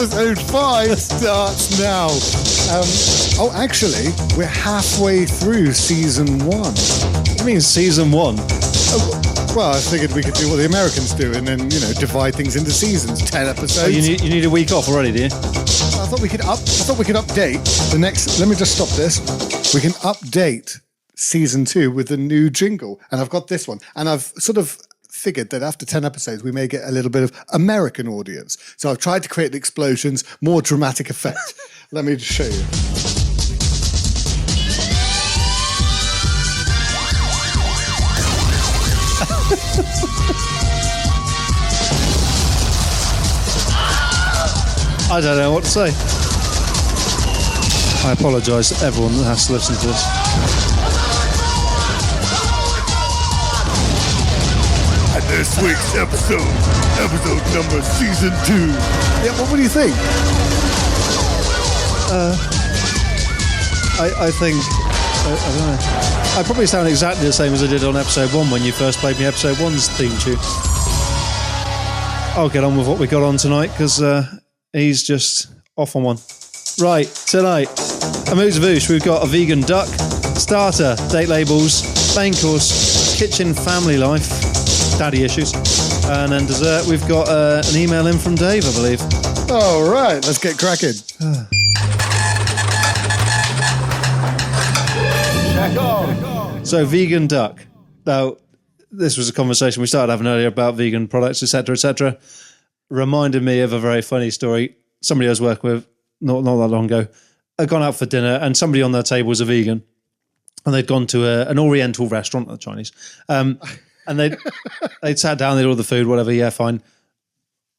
Episode 5 starts now. Actually, we're halfway through season 1. What do you mean season 1? Well, I figured we could do what the Americans do and then, divide things into seasons. 10 episodes. Oh, you need a week off already, do you? I thought we could update the next. Let me just stop this. We can update season 2 with the new jingle, and I've got this one, and I've sort of figured that after 10 episodes we may get a little bit of American audience. So I've tried to create the explosions, more dramatic effect. Let me just show you. I don't know what to say. I apologise to everyone that has to listen to this. And this week's episode number season 2. Yeah, what do you think? I think, I don't know. I probably sound exactly the same as I did on episode 1 when you first played me episode 1's theme tune. I'll get on with what we got on tonight because he's just off on one. Right, tonight, Amuse Bouche, we've got a vegan duck, starter, date labels, main course, kitchen family life, daddy issues, and then dessert, we've got an email in from Dave, I believe. All right, let's get cracking. So, vegan duck. Now, this was a conversation we started having earlier about vegan products, etc., etc. Reminded me of a very funny story. Somebody I was working with not that long ago had gone out for dinner, and somebody on their table was a vegan, and they'd gone to an Oriental restaurant, not Chinese, and they'd sat down, they'd ordered the food, whatever, yeah, fine.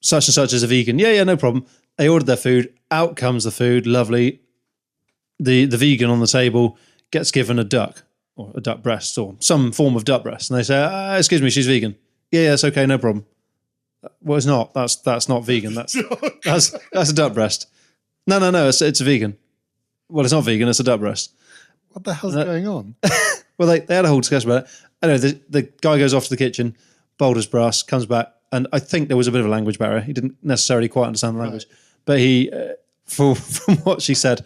Such and such is a vegan. Yeah, no problem. They ordered their food. Out comes the food. Lovely. The vegan on the table gets given a duck or a duck breast or some form of duck breast. And they say, excuse me, she's vegan. Yeah, that's okay, no problem. Well, it's not. That's not vegan. That's a duck breast. No, it's a vegan. Well, it's not vegan, it's a duck breast. What the hell's going on? Well, they had a whole discussion about it. Anyway, the guy goes off to the kitchen, bold as brass, comes back, and I think there was a bit of a language barrier. He didn't necessarily quite understand the language. Right. But he, from what she said,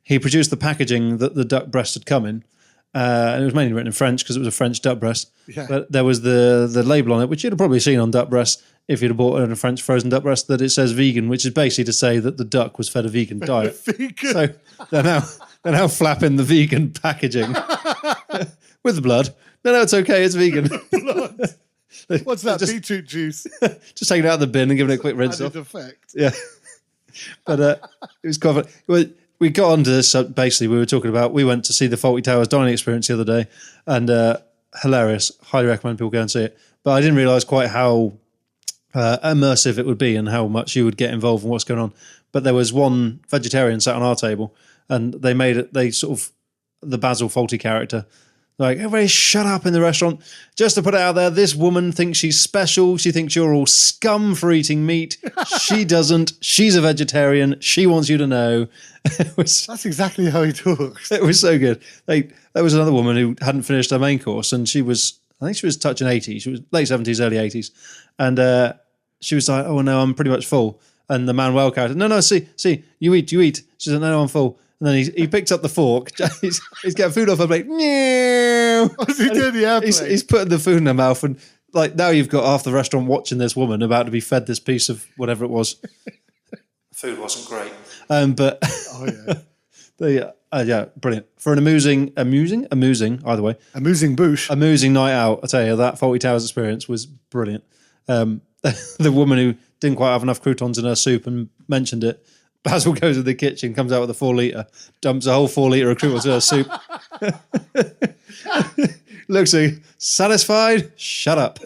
he produced the packaging that the duck breast had come in. And it was mainly written in French because it was a French duck breast. Yeah. But there was the label on it, which you'd have probably seen on duck breast if you'd have bought a French frozen duck breast, that it says vegan, which is basically to say that the duck was fed a vegan diet. Vegan. So they're now flapping the vegan packaging with the blood. No, it's okay. It's vegan. Blood. What's that? Beetroot juice. Just taking it out of the bin and giving it a quick rinse off. Effect. Yeah. But it was quite fun. We got onto this, basically we were talking about, we went to see the Fawlty Towers dining experience the other day, and hilarious, highly recommend people go and see it. But I didn't realise quite how immersive it would be and how much you would get involved in what's going on. But there was one vegetarian sat on our table, and the Basil Fawlty character, like, everybody shut up in the restaurant. Just to put it out there, this woman thinks she's special. She thinks you're all scum for eating meat. She doesn't. She's a vegetarian. She wants you to know. That's exactly how he talks. It was so good. There was another woman who hadn't finished her main course, and I think she was touching 80. She was late 70s, early 80s. And she was like, oh, no, I'm pretty much full. And the Manuel character, no, see, you eat. She said, no, I'm full. And then he picks up the fork. He's getting food off her plate. What's he doing? He's putting the food in her mouth, and like now you've got half the restaurant watching this woman about to be fed this piece of whatever it was. Food wasn't great, but yeah, brilliant for an amusing either way. Amusing night out. I tell you, that Fawlty Towers experience was brilliant. The woman who didn't quite have enough croutons in her soup and mentioned it. Basil goes to the kitchen, comes out with a 4 litre, dumps a whole 4 litre of croutons in her soup. Looks like, satisfied? Shut up.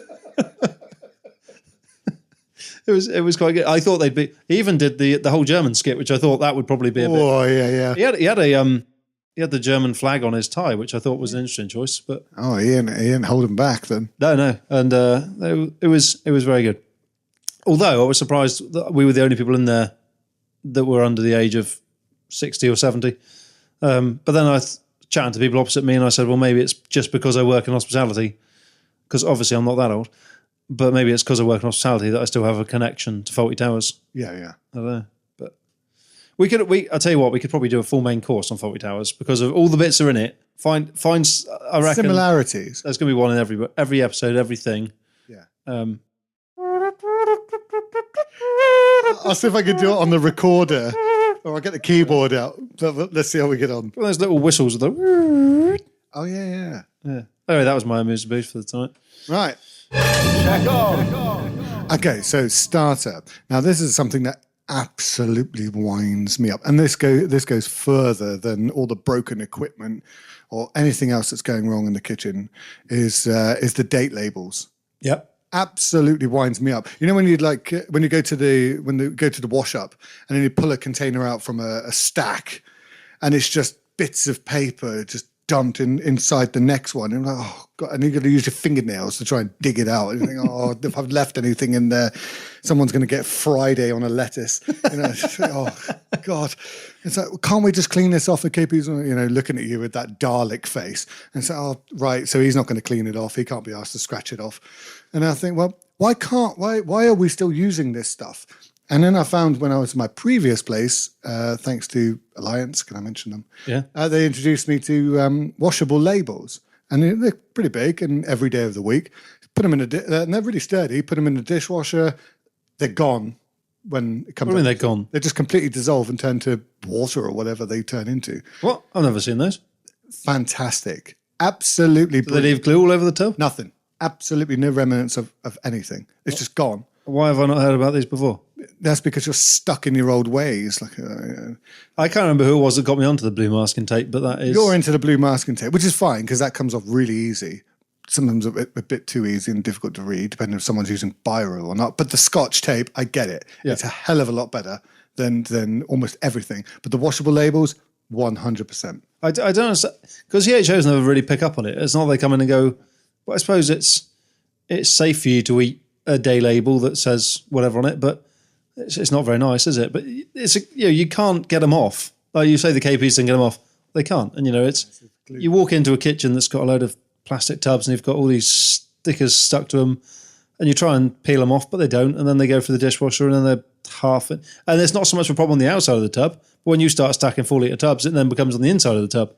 It was quite good. I thought they'd be. He even did the whole German skit, which I thought that would probably be a bit. Oh yeah. He had the German flag on his tie, which I thought was an interesting choice. But he didn't hold him back then. No, and it was very good. Although I was surprised that we were the only people in there that were under the age of 60 or 70. But then I chatted to people opposite me, and I said, well, maybe it's just because I work in hospitality, because obviously I'm not that old, but maybe it's because I work in hospitality that I still have a connection to Fawlty Towers. Yeah. I don't know. But I tell you what, we could probably do a full main course on Faulty Towers because of all the bits that are in it. Find I reckon Similarities. there's going to be one in every episode, everything. Yeah. I'll see if I can do it on the recorder, or I'll get the keyboard out. Let's see how we get on. Well, those little whistles with the. Oh yeah. Anyway, that was my amuse boost for the time. Right. CheckON. Okay, so starter. Now this is something that absolutely winds me up, and this goes further than all the broken equipment or anything else that's going wrong in the kitchen. Is the date labels? Yep. Absolutely winds me up. You know when you go to the wash up and then you pull a container out from a stack, and it's just bits of paper just dumped inside the next one, and I'm like, oh god, and you're going to use your fingernails to try and dig it out. And you think, oh, if I've left anything in there, someone's going to get Friday on a lettuce. You know, oh god, it's like, can't we just clean this off? The KP's, looking at you with that Dalek face, and say, oh right, so he's not going to clean it off. He can't be asked to scratch it off. And I think, well, why are we still using this stuff? And then I found when I was in my previous place, thanks to Alliance, can I mention them? Yeah. They introduced me to washable labels. And they're pretty big and every day of the week. Put them in and they're really sturdy. Put them in the dishwasher. They're gone when it comes What do you mean out. they're gone? They just completely dissolve and turn to water or whatever they turn into. What? I've never seen those. Fantastic. Absolutely Do they leave glue all over the tub? Nothing. Absolutely no remnants of anything. It's just gone. Why have I not heard about these before? That's because you're stuck in your old ways. I can't remember who it was that got me onto the blue masking tape, but that is... You're into the blue masking tape, which is fine because that comes off really easy. Sometimes a bit too easy and difficult to read, depending if someone's using biro or not. But the Scotch tape, I get it. Yeah. It's a hell of a lot better than almost everything. But the washable labels, 100%. I don't understand, because CHOs never really pick up on it. It's not they come in and go, well, I suppose it's safe for you to eat a day label that says whatever on it, but it's not very nice, is it? But you can't get them off. Like you say, the KPs can get them off. They can't. And you walk into a kitchen that's got a load of plastic tubs and you've got all these stickers stuck to them, and you try and peel them off, but they don't. And then they go for the dishwasher, and then they're half it. And there's not so much of a problem on the outside of the tub. But when you start stacking 4-litre tubs, it then becomes on the inside of the tub.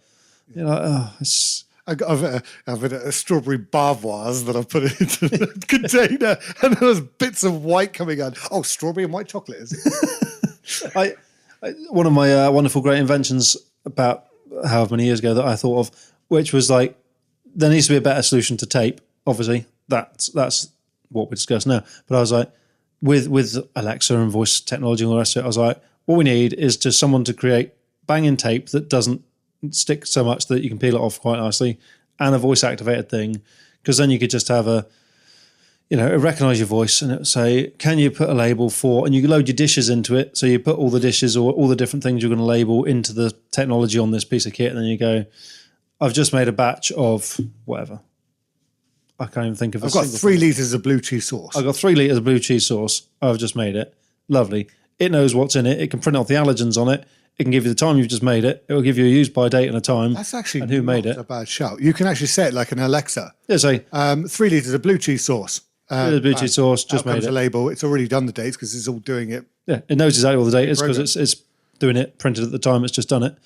You're like, oh, it's... I've got a strawberry bavoise that I've put into the container, and there was bits of white coming out. Oh, strawberry and white chocolate, is it? One of my wonderful great inventions about however many years ago that I thought of, which was like, there needs to be a better solution to tape. Obviously, that's what we discuss now. But I was like, with Alexa and voice technology and all the rest of it, I was like, what we need is just someone to create banging tape that doesn't stick so much that you can peel it off quite nicely, and a voice activated thing, because then you could just have it recognize your voice and it would say, can you put a label for, and you load your dishes into it, so you put all the dishes or all the different things you're going to label into the technology on this piece of kit, and then you go, I've just made a batch of whatever. I can't even think of I've got 3 litres of blue cheese sauce. I've got 3 litres of blue cheese sauce. I've just made it. Lovely. It knows what's in it. It can print off the allergens on it. It can give you the time you've just made it. It will give you a use by date and a time. That's actually and who made not it. a bad shout. You can actually say it like an Alexa. Yeah, say 3 litres of blue cheese sauce. 3 litres of blue cheese sauce. Just made comes it. a label. It's already done the dates because it's all doing it. Yeah, it knows exactly what the date is because it's doing it printed at the time it's just done it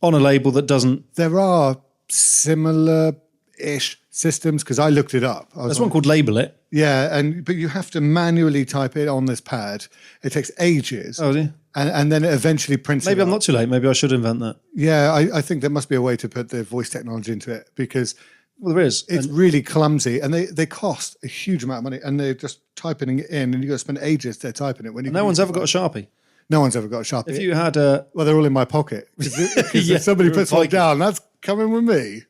on a label that doesn't. There are similar-ish systems because I looked it up. There's one called Label It. Yeah, but you have to manually type it on this pad. It takes ages. Oh, dear. And then it eventually prints Maybe it I'm not too late. Maybe I should invent that. Yeah, I think there must be a way to put the voice technology into it because Well, there is. it's really clumsy and they cost a huge amount of money and they're just typing it in and you've got to spend ages there typing it. When No one's ever got a Sharpie. No one's ever got a Sharpie. If you had a... Well, they're all in my pocket. Because Yeah, if somebody you're a puts one Viking. down, that's coming with me.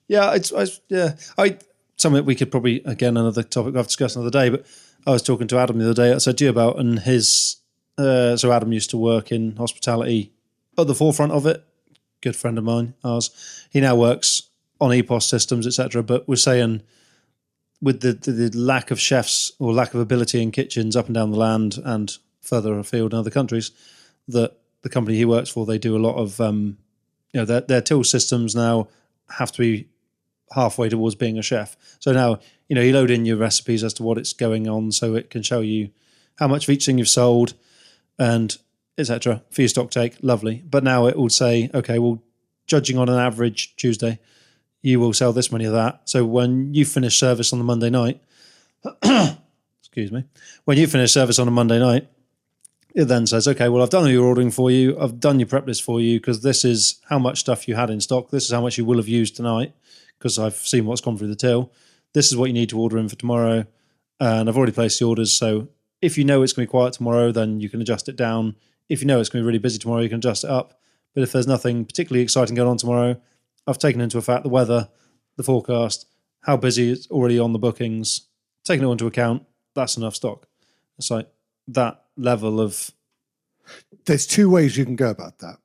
Yeah, something we could probably, again, another topic I've discussed another day, but I was talking to Adam the other day, I said to you about, and so Adam used to work in hospitality at the forefront of it, good friend of mine, ours. He now works on EPOS systems, etc., but we're saying with the lack of chefs or lack of ability in kitchens up and down the land and further afield in other countries, that the company he works for, they do a lot of, their till systems now have to be halfway towards being a chef. So now, you load in your recipes as to what it's going on so it can show you how much of each thing you've sold, and etc. for your stock take, lovely. But now it will say, okay, well, judging on an average Tuesday, you will sell this many of that. So when you finish service on the Monday night, excuse me, when you finish service on a Monday night, it then says, okay, well, I've done all your ordering for you. I've done your prep list for you because this is how much stuff you had in stock. This is how much you will have used tonight because I've seen what's gone through the till. This is what you need to order in for tomorrow. And I've already placed the orders. So if you know it's going to be quiet tomorrow, then you can adjust it down. If you know it's going to be really busy tomorrow, you can adjust it up. But if there's nothing particularly exciting going on tomorrow, I've taken into effect the weather, the forecast, how busy it's already on the bookings, taken it into account. That's enough stock. It's like that level of... There's two ways you can go about that.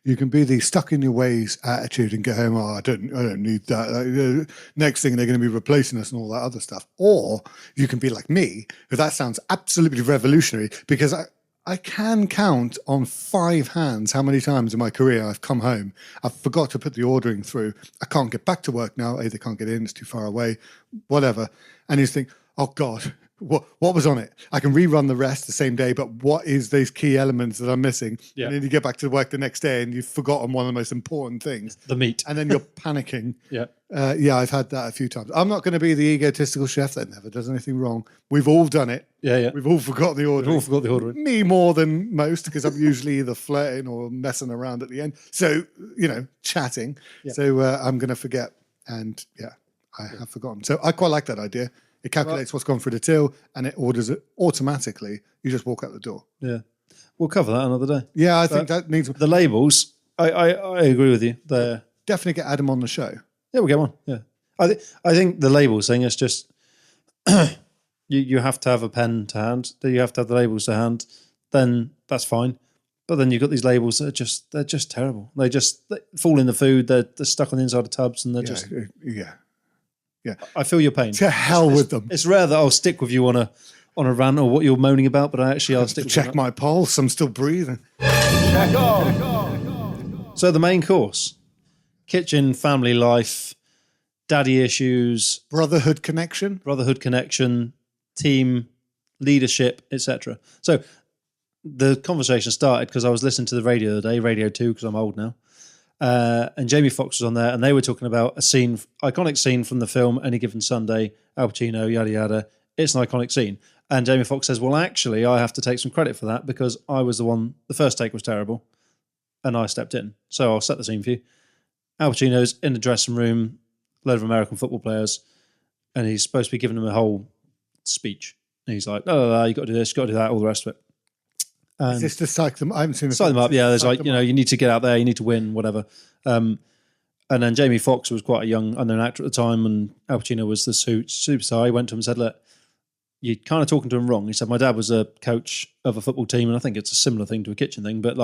You can be the stuck in your ways attitude and go home, I don't need that. Next thing they're going to be replacing us and all that other stuff. Or you can be like me, who that sounds absolutely revolutionary because I can count on 5 hands how many times in my career I've come home, I've forgot to put the ordering through, I can't get back to work now, either can't get in, it's too far away, whatever. And you think, oh God, what was on it? I can rerun the rest the same day, but what is these key elements that I'm missing? Yeah. And then you get back to work the next day and you've forgotten one of the most important things. The meat. And then you're panicking. Yeah. Yeah, I've had that a few times. I'm not going to be the egotistical chef that never does anything wrong. We've all done it. Yeah. We've all forgot the order. We've all forgot the ordering. Me more than most because I'm usually either flirting or messing around at the end. So, chatting. Yeah. So I'm going to forget. And I have forgotten. So I quite like that idea. It calculates what's gone through the till and it orders it automatically. You just walk out the door. Yeah. We'll cover that another day. Yeah, I think that needs... The labels, I agree with you. They're... Definitely get Adam on the show. Yeah, we'll get one. Yeah. I think the labels thing is just... you have to have a pen to hand. You have to have the labels to hand. Then that's fine. But then you've got these labels that are they're just terrible. They fall in the food. They're stuck on the inside of tubs and they're just... Yeah. Yeah. I feel your pain. To hell with them. It's rare that I'll stick with you on a rant or what you're moaning about, but I'll stick with check you. My pulse. I'm still breathing. So the main course, kitchen, family life, daddy issues, brotherhood connection, team, leadership, etc. So the conversation started because I was listening to the radio the other day, Radio 2, because I'm old now. And Jamie Foxx was on there and they were talking about a iconic scene from the film Any Given Sunday, Al Pacino, yada yada. It's an iconic scene. And Jamie Foxx says, well, actually, I have to take some credit for that because I was the first take was terrible and I stepped in. So I'll set the scene for you. Al Pacino's in the dressing room, a load of American football players, and he's supposed to be giving them a whole speech. And he's like, no, you got to do this, you got to do that, all the rest of it. Is this to psych them? I haven't seen psych them up. Yeah, there's you need to get out there, you need to win, whatever. And then Jamie Foxx was quite a young, unknown actor at the time, and Al Pacino was the superstar. He went to him and said, look, you're kind of talking to him wrong. He said, my dad was a coach of a football team, and I think it's a similar thing to a kitchen thing, but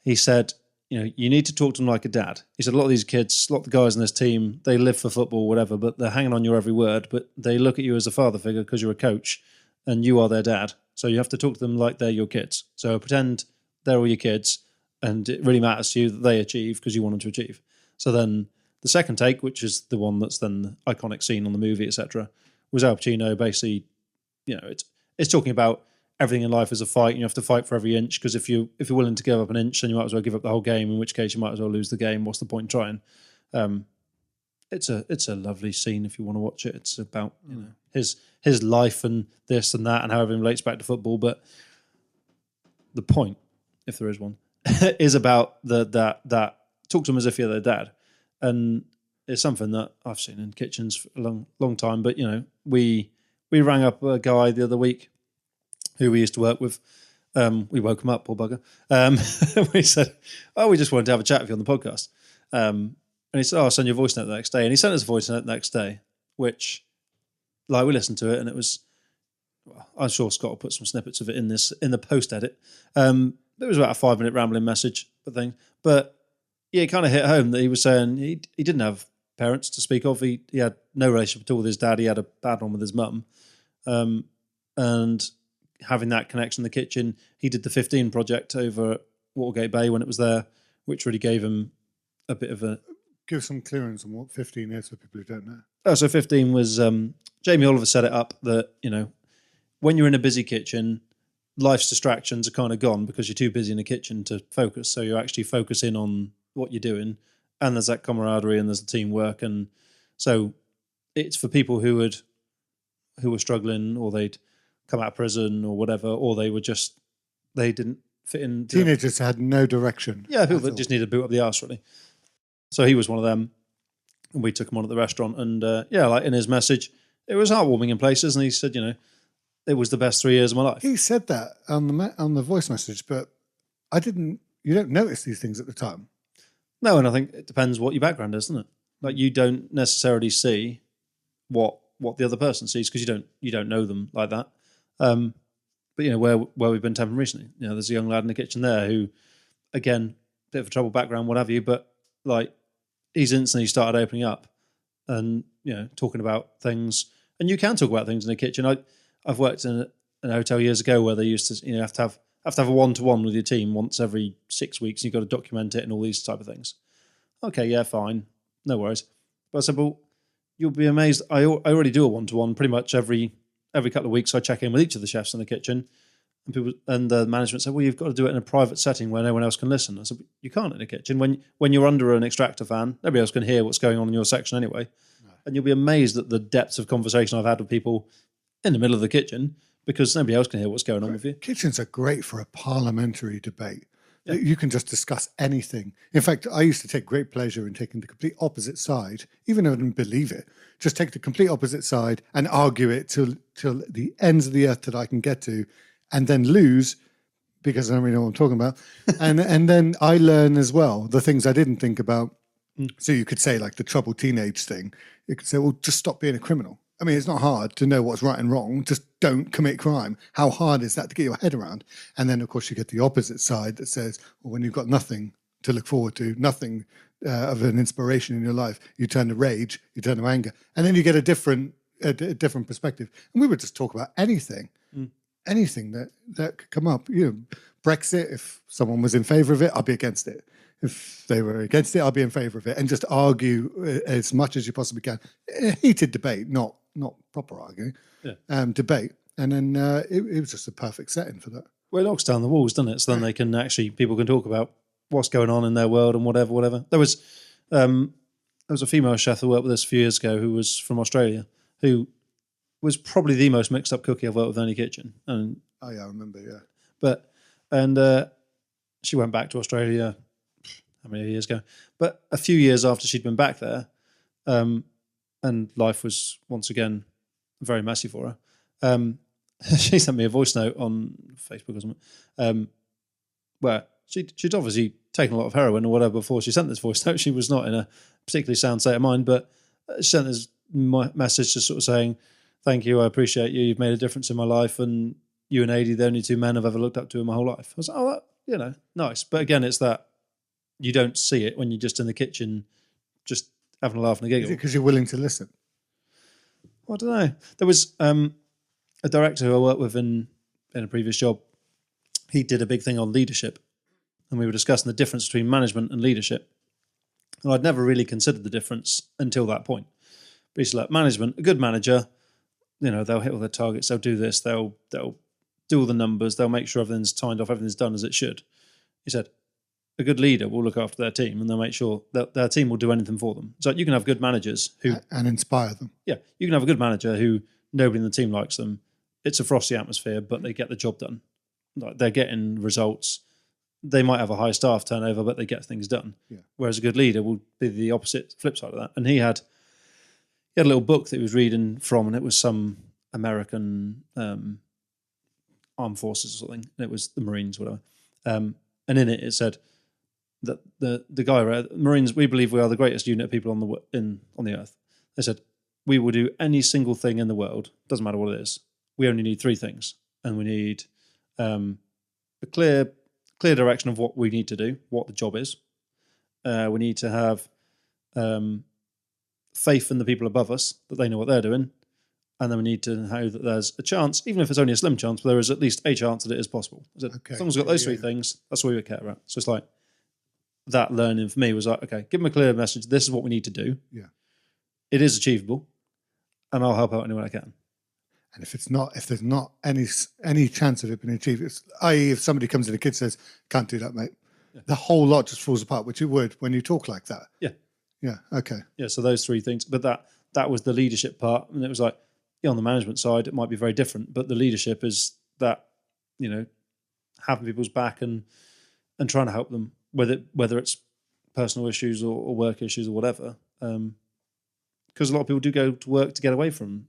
he said, you need to talk to them like a dad. He said, a lot of these kids, a lot of the guys in this team, they live for football, whatever, but they're hanging on your every word, but they look at you as a father figure because you're a coach and you are their dad. So you have to talk to them like they're your kids. So pretend they're all your kids and it really matters to you that they achieve because you want them to achieve. So then the second take, which is the one that's then the iconic scene on the movie, etc., was Al Pacino basically, it's talking about everything in life is a fight and you have to fight for every inch because if you're willing to give up an inch, then you might as well give up the whole game, in which case you might as well lose the game. What's the point in trying? It's a lovely scene if you want to watch it. It's about his life and this and that and how everything relates back to football. But the point, if there is one, is about that talk to them as if you're their dad, and it's something that I've seen in kitchens for a long time. But we rang up a guy the other week who we used to work with. We woke him up, poor bugger. We said, we just wanted to have a chat with you on the podcast. And he said, I'll send you a voice note the next day. And he sent us a voice note the next day, which, we listened to it, and it was, I'm sure Scott will put some snippets of it in the post edit. It was about a 5-minute rambling message, but yeah, it kind of hit home that he was saying he didn't have parents to speak of. He had no relationship at all with his dad. He had a bad one with his mum, and having that connection in the kitchen, he did the 15 project over at Watergate Bay when it was there, which really gave him a bit of a... Give some clearance on what 15 is for people who don't know. Oh, so 15 was... Jamie Oliver set it up that, when you're in a busy kitchen, life's distractions are kind of gone because you're too busy in the kitchen to focus. So you're actually focusing on what you're doing, and there's that camaraderie and there's the teamwork. And so it's for people who were struggling, or they'd come out of prison or whatever, or they didn't fit in. Teenagers had no direction. Yeah, people that just needed to boot up the arse, really. So he was one of them, and we took him on at the restaurant. And like in his message, it was heartwarming in places. And he said, it was the best 3 years of my life. He said that on the voice message, but you don't notice these things at the time. No, and I think it depends what your background is, doesn't it? Like, you don't necessarily see what the other person sees because you don't know them like that. But where we've been temping recently, there's a young lad in the kitchen there who, again, bit of a troubled background, what have you, but like, he's instantly started opening up and talking about things. And you can talk about things in the kitchen. I've worked in a hotel years ago where they used to have to have a one-to-one with your team once every 6 weeks. You've got to document it and all these type of things. Okay, yeah, fine, no worries. But I said, well, you'll be amazed. I already do a one-to-one pretty much every couple of weeks. I check in with each of the chefs in the kitchen, and the management said, well, you've got to do it in a private setting where no one else can listen. I said, you can't in the kitchen. When you're under an extractor fan, nobody else can hear what's going on in your section anyway. No. And you'll be amazed at the depths of conversation I've had with people in the middle of the kitchen because nobody else can hear what's going on with you. Kitchens are great for a parliamentary debate. Yeah. You can just discuss anything. In fact, I used to take great pleasure in taking the complete opposite side, even though I didn't believe it. Just take the complete opposite side and argue it till the ends of the earth that I can get to, and then lose because I don't really know what I'm talking about. and then I learn as well the things I didn't think about. So you could say, like, the troubled teenage thing. You could say, well, just stop being a criminal. I mean, it's not hard to know what's right and wrong. Just don't commit crime. How hard is that to get your head around? And then, of course, you get the opposite side that says, well, when you've got nothing to look forward to, nothing of an inspiration in your life, you turn to rage, you turn to anger. And then you get a different perspective. And we would just talk about anything that could come up. Brexit, if someone was in favour of it, I'd be against it. If they were against it, I'd be in favour of it. And just argue as much as you possibly can. A heated debate, not proper arguing, debate. And then it was just a perfect setting for that. Well, it knocks down the walls, doesn't it? So then people can talk about what's going on in their world and whatever. There was a female chef who worked with us a few years ago who was from Australia, who was probably the most mixed up cookie I've worked with in any kitchen. And oh yeah, I remember, yeah. But she went back to Australia how many years ago? But a few years after she'd been back there, and life was once again very messy for her. She sent me a voice note on Facebook or something, where she'd obviously taken a lot of heroin or whatever before she sent this voice note. She was not in a particularly sound state of mind, but she sent this message just sort of saying, thank you, I appreciate you, you've made a difference in my life, and you and Adi, the only two men I've ever looked up to in my whole life. I was like, oh, that, nice. But again, it's that you don't see it when you're just in the kitchen, just having a laugh and a giggle. Is it because you're willing to listen? Well, I don't know. There was a director who I worked with in a previous job. He did a big thing on leadership, and we were discussing the difference between management and leadership. And I'd never really considered the difference until that point. But he's like, management, a good manager, they'll hit all their targets, they'll do this, they'll do all the numbers, they'll make sure everything's timed off, everything's done as it should. He said, a good leader will look after their team and they'll make sure that their team will do anything for them. So you can have good managers who... And inspire them. Yeah, you can have a good manager who nobody in the team likes them. It's a frosty atmosphere, but they get the job done. Like, they're getting results. They might have a high staff turnover, but they get things done. Yeah. Whereas a good leader will be the opposite flip side of that. And he had a little book that he was reading from, and it was some American armed forces or something. And it was the Marines, whatever. And in it said that the guy read, Marines, we believe we are the greatest unit of people on the earth. They said, we will do any single thing in the world, doesn't matter what it is. We only need three things. And we need a clear direction of what we need to do, what the job is. We need to have faith in the people above us, that they know what they're doing. And then we need to know that there's a chance, even if it's only a slim chance, but there is at least a chance that it is possible. Okay. As long as we've got those three things, that's what we would care about. So it's like, that learning for me was like, okay, give them a clear message. This is what we need to do. Yeah. It is achievable, and I'll help out anyone I can. And if there's not any chance of it being achieved, i.e., if somebody comes in, a kid says, "Can't do that, mate," the whole lot just falls apart, which it would when you talk like that. Yeah. Yeah. Okay. Yeah. So those three things, but that was the leadership part, and it was like, on the management side, it might be very different, but the leadership is that, having people's back and trying to help them, whether it's personal issues or work issues or whatever. Because a lot of people do go to work to get away from,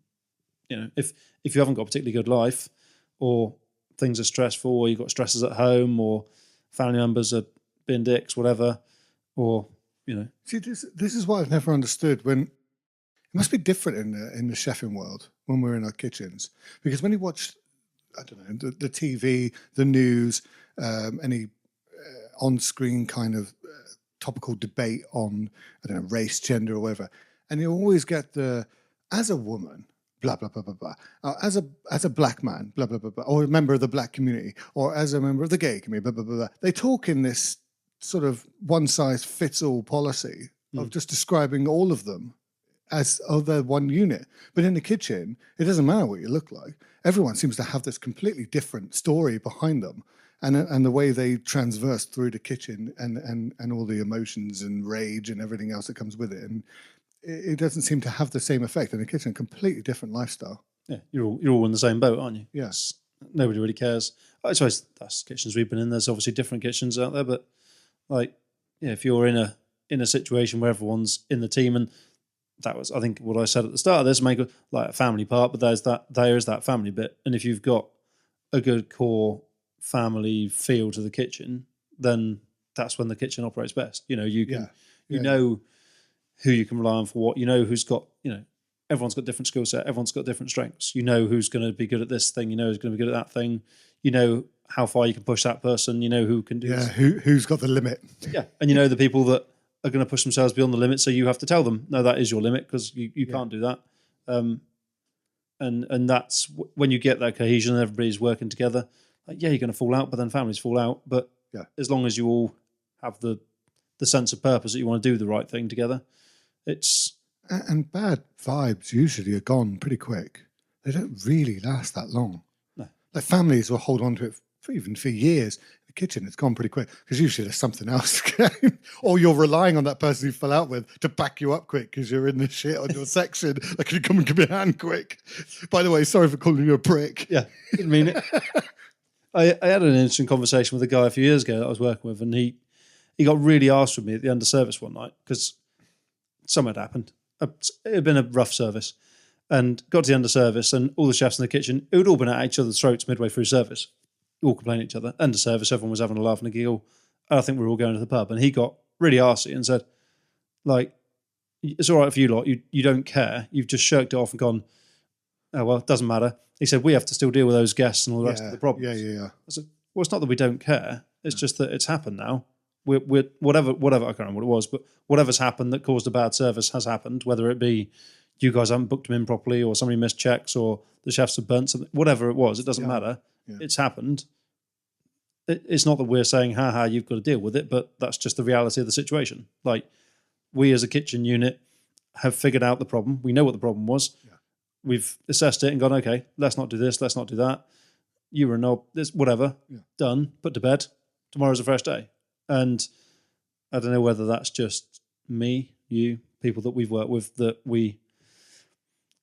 if you haven't got a particularly good life, or things are stressful, or you've got stresses at home, or family members are being dicks, whatever, or See, this is what I've never understood. When it must be different in the chefing world when we're in our kitchens, because when you watch, I don't know, the TV, the news, any on-screen kind of topical debate on, I don't know, race, gender, or whatever, and you always get as a woman, blah blah blah blah blah, as a black man, blah blah blah blah, or a member of the black community, or as a member of the gay community, blah blah blah blah. They talk in this sort of one-size-fits-all policy of just describing all of them as they're one unit. But in the kitchen, it doesn't matter what you look like. Everyone seems to have this completely different story behind them, and the way they transverse through the kitchen and all the emotions and rage and everything else that comes with it. And it doesn't seem to have the same effect in the kitchen. Completely different lifestyle. Yeah, you're all in the same boat, aren't you? Yes. Nobody really cares. I suppose that's kitchens we've been in. There's obviously different kitchens out there, but if you're in a situation where everyone's in the team, and that was, I think, what I said at the start of this, make it like a family part, but there is that family bit. And if you've got a good core family feel to the kitchen, then that's when the kitchen operates best. You know who you can rely on for what, who's got, everyone's got different skill set, everyone's got different strengths. You know who's going to be good at this thing, who's going to be good at that thing, how far you can push that person, who can do this. Who's got the limit. Yeah, and the people that are going to push themselves beyond the limit, so you have to tell them, no, that is your limit, because you can't do that. And that's when you get that cohesion and everybody's working together. You're going to fall out, but then families fall out. But as long as you all have the sense of purpose that you want to do the right thing together, it's... And bad vibes usually are gone pretty quick. They don't really last that long. No. Like families will hold on to it for years. The kitchen, it's gone pretty quick because usually there's something else. Or you're relying on that person you fell out with to back you up quick because you're in the shit on your section. Like, can you come and give me a hand quick? By the way, sorry for calling you a prick. Yeah, didn't mean it. I had an interesting conversation with a guy a few years ago that I was working with, and he got really arsed with me at the end of service one night because something had happened. It had been a rough service, and got to the end of service, and all the chefs in the kitchen, it had all been at each other's throats midway through service, all complaining at each other. End of service, everyone was having a laugh and a giggle, and I think we were all going to the pub, and he got really arsey and said, like, it's all right for you lot, you don't care, you've just shirked it off and gone, oh well, it doesn't matter. He said, we have to still deal with those guests and all the rest of the problems. Yeah. I said, well, it's not that we don't care, it's just that it's happened now. We're whatever, I can't remember what it was, but whatever's happened that caused a bad service has happened, whether it be you guys haven't booked them in properly, or somebody missed checks, or the chefs have burnt something, whatever it was, it doesn't matter. Yeah. It's happened. It's not that we're saying, ha, you've got to deal with it, but that's just the reality of the situation. Like, we as a kitchen unit have figured out the problem. We know what the problem was. Yeah. We've assessed it and gone, okay, let's not do this, let's not do that. You were a knob, this, whatever, done, put to bed. Tomorrow's a fresh day. And I don't know whether that's just me, you, people that we've worked with, that we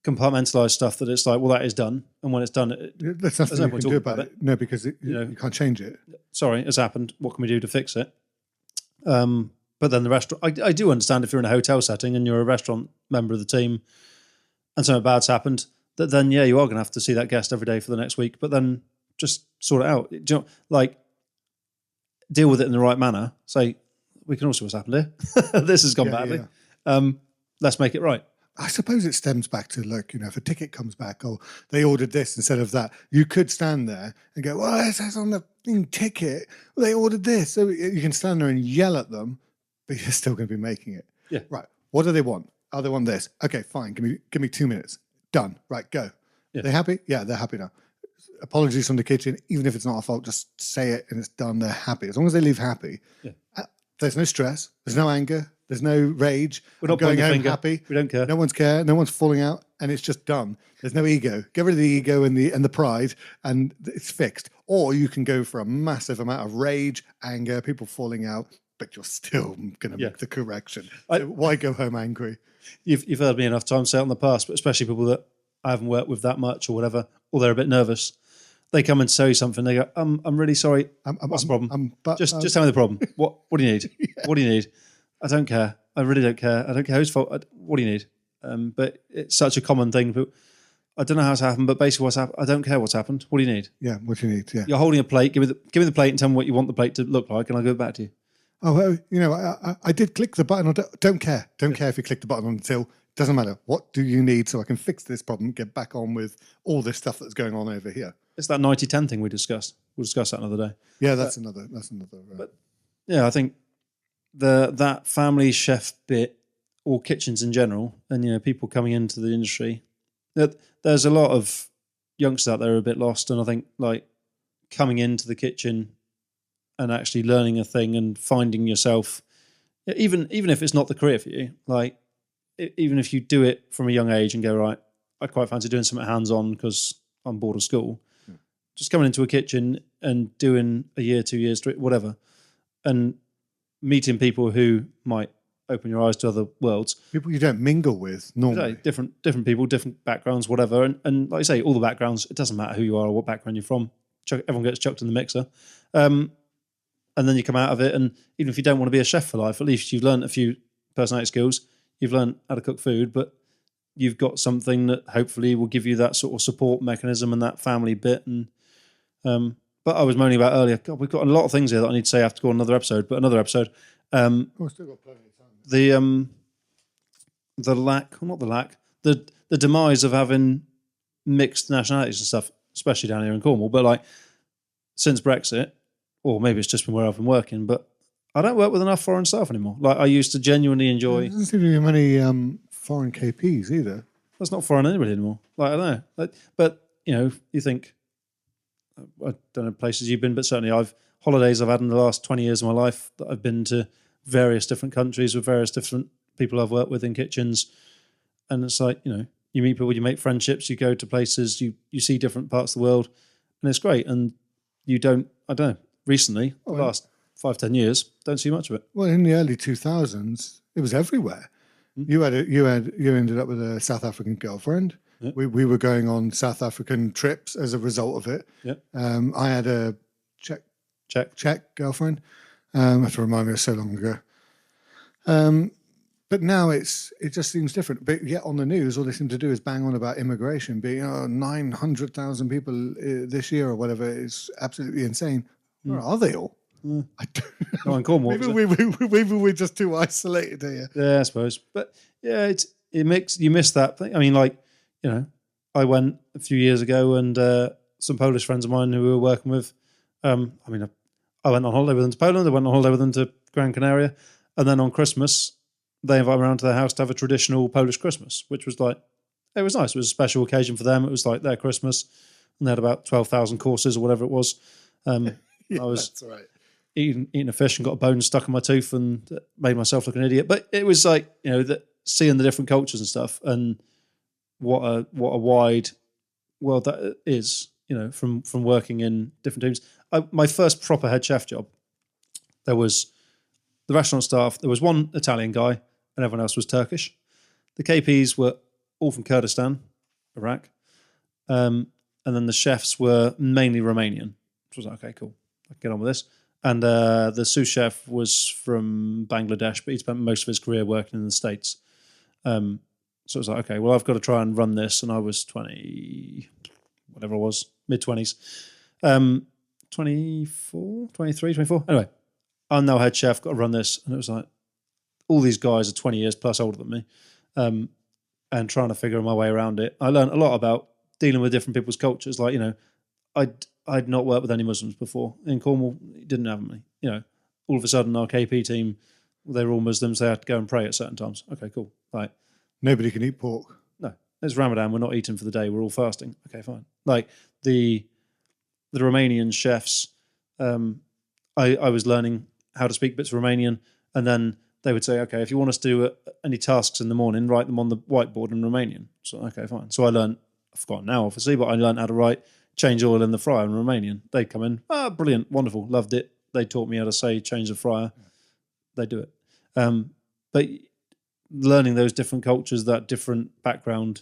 compartmentalise stuff that it's like, well, that is done. And when it's done, there's nothing you can do about it. No, because you can't change it. Sorry, it's happened. What can we do to fix it? But then the restaurant, I do understand if you're in a hotel setting and you're a restaurant member of the team and something bad's happened, that then, you are going to have to see that guest every day for the next week, but then just sort it out. Do you know, like, deal with it in the right manner. Say, we can all see what's happened here. This has gone badly. Yeah. Let's make it right. I suppose it stems back to, like, if a ticket comes back, oh, they ordered this instead of that. You could stand there and go, well, it says on the ticket, well, they ordered this. So you can stand there and yell at them, but you're still going to be making it. Yeah. Right. What do they want? Oh, they want this. Okay, fine. Give me 2 minutes. Done. Right, go. Yeah. They happy? Yeah, they're happy now. Apologies from the kitchen, even if it's not our fault, just say it and it's done. They're happy. As long as they leave happy, there's no stress, there's no anger, there's no rage. We're not going home finger. happy. We don't care. No one's falling out. and it's just done. There's no ego. Get rid of the ego and the pride, and it's fixed. Or you can go for a massive amount of rage, anger, people falling out, but you're still going to make the correction. So why go home angry? You've heard me enough times say it in the past, but especially people that I haven't worked with that much or whatever, or they're a bit nervous. They come and tell you something. They go, I'm really sorry. What's the problem? Just tell me the problem. What do you need? What do you need? I don't care. I really don't care. I don't care whose fault. What do you need? But it's such a common thing. But I don't know how it's happened, but basically what's happened, I don't care what's happened. What do you need? Yeah, what do you need? Yeah. You're holding a plate. Give me the plate and tell me what you want the plate to look like, and I'll give it back to you. Oh, well, you know, I did click the button. I don't care. Don't care if you click the button on the till. Doesn't matter. What do you need so I can fix this problem, get back on with all this stuff that's going on over here? It's that 90-10 thing we discussed. We'll discuss that another day. Yeah, that's another. But yeah, I think that family chef bit, or kitchens in general, and you know, people coming into the industry, that there's a lot of youngsters out there who are a bit lost, and I think like coming into the kitchen and actually learning a thing and finding yourself, even if it's not the career for you, like even if you do it from a young age and go, right, I quite fancy doing something hands-on because I'm bored of school. Yeah. Just coming into a kitchen and doing a year, 2 years, whatever, and meeting people who might open your eyes to other worlds. People you don't mingle with normally. Different people, different backgrounds, whatever. And like I say, all the backgrounds, it doesn't matter who you are or what background you're from. Everyone gets chucked in the mixer. And then you come out of it, and even if you don't want to be a chef for life, at least you've learned a few personality skills. You've learned how to cook food, but you've got something that hopefully will give you that sort of support mechanism and that family bit. And but I was moaning about earlier, God, we've got a lot of things here that I need to say after go on another episode, but another episode. We've still got plenty of time. The demise of having mixed nationalities and stuff, especially down here in Cornwall, but like since Brexit, or maybe it's just been where I've been working, but I don't work with enough foreign staff anymore. Like I used to genuinely enjoy. There doesn't seem to be many foreign KPs either. That's not foreign anybody anymore. Like I don't know, but you know, you think I don't know places you've been, but certainly I've had in the last 20 years of my life that I've been to various different countries with various different people I've worked with in kitchens, and it's like, you know, you meet people, you make friendships, you go to places, you see different parts of the world, and it's great. And I don't know. Recently, the last 5-10 years, don't see much of it. Well, in the early 2000s, it was everywhere. Mm-hmm. You ended up with a South African girlfriend. Yep. We were going on South African trips as a result of it. Yep. I had a Czech girlfriend. I have to remind me, it was so long ago. But now it just seems different. But yet on the news, all they seem to do is bang on about immigration being 900,000 people this year or whatever. It's absolutely insane. Where are they all? I don't know. In Cornwall. Maybe we're just too isolated here. Yeah, I suppose. But yeah, you miss that thing. I mean, like, you know, I went a few years ago, and some Polish friends of mine who we were working with. I went on holiday with them to Poland. I went on holiday with them to Gran Canaria, and then on Christmas they invited me around to their house to have a traditional Polish Christmas, which was like, it was nice. It was a special occasion for them. It was like their Christmas, and they had about 12,000 courses or whatever it was. Yeah, I was that's right. eating a fish and got a bone stuck in my tooth and made myself look an idiot. But it was like, you know, seeing the different cultures and stuff, and what a wide world that is, you know, from working in different teams. My first proper head chef job, there was the restaurant staff. There was one Italian guy, and everyone else was Turkish. The KPs were all from Kurdistan, Iraq, and then the chefs were mainly Romanian. So I was like, okay, cool, I can get on with this. And the sous chef was from Bangladesh, but he spent most of his career working in the States. So it was like, okay, well, I've got to try and run this. And I was 20, whatever I was, mid-20s, 24, 23, 24. Anyway, I'm now head chef, got to run this. And it was like, all these guys are 20 years plus older than me, and trying to figure my way around it. I learned a lot about dealing with different people's cultures. Like, you know, I'd not worked with any Muslims before. In Cornwall, didn't have any. You know, all of a sudden our KP team, they were all Muslims. They had to go and pray at certain times. Okay, cool. Like, nobody can eat pork. No, it's Ramadan. We're not eating for the day. We're all fasting. Okay, fine. Like the Romanian chefs, I was learning how to speak bits of Romanian, and then they would say, okay, if you want us to do any tasks in the morning, write them on the whiteboard in Romanian. So, okay, fine. So I learned, I've forgotten now, obviously, but I learned how to write change oil in the fryer in Romanian. They'd come in, brilliant, wonderful, loved it. They taught me how to say change the fryer. They do it. But learning those different cultures, that different background,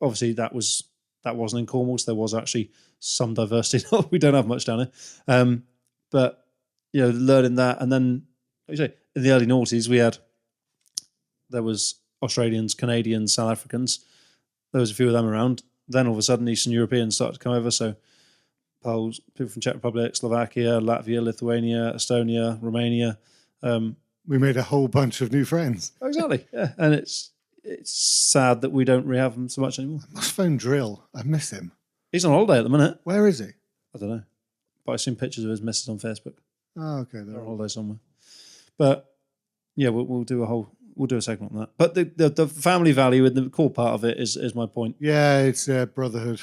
obviously that wasn't in Cornwall, so there was actually some diversity. We don't have much down here. But, learning that, and then, like you say, in the early noughties, there was Australians, Canadians, South Africans. There was a few of them around. Then all of a sudden, Eastern Europeans started to come over. So Poles, people from Czech Republic, Slovakia, Latvia, Lithuania, Estonia, Romania. We made a whole bunch of new friends. Exactly, yeah. And it's sad that we don't really have them so much anymore. I must phone Drill. I miss him. He's on holiday at the minute. Where is he? I don't know. But I've seen pictures of his missus on Facebook. Oh, okay. They're on holiday somewhere. But yeah, we'll do a segment on that. But the family value and the core part of it is my point. Yeah, it's brotherhood.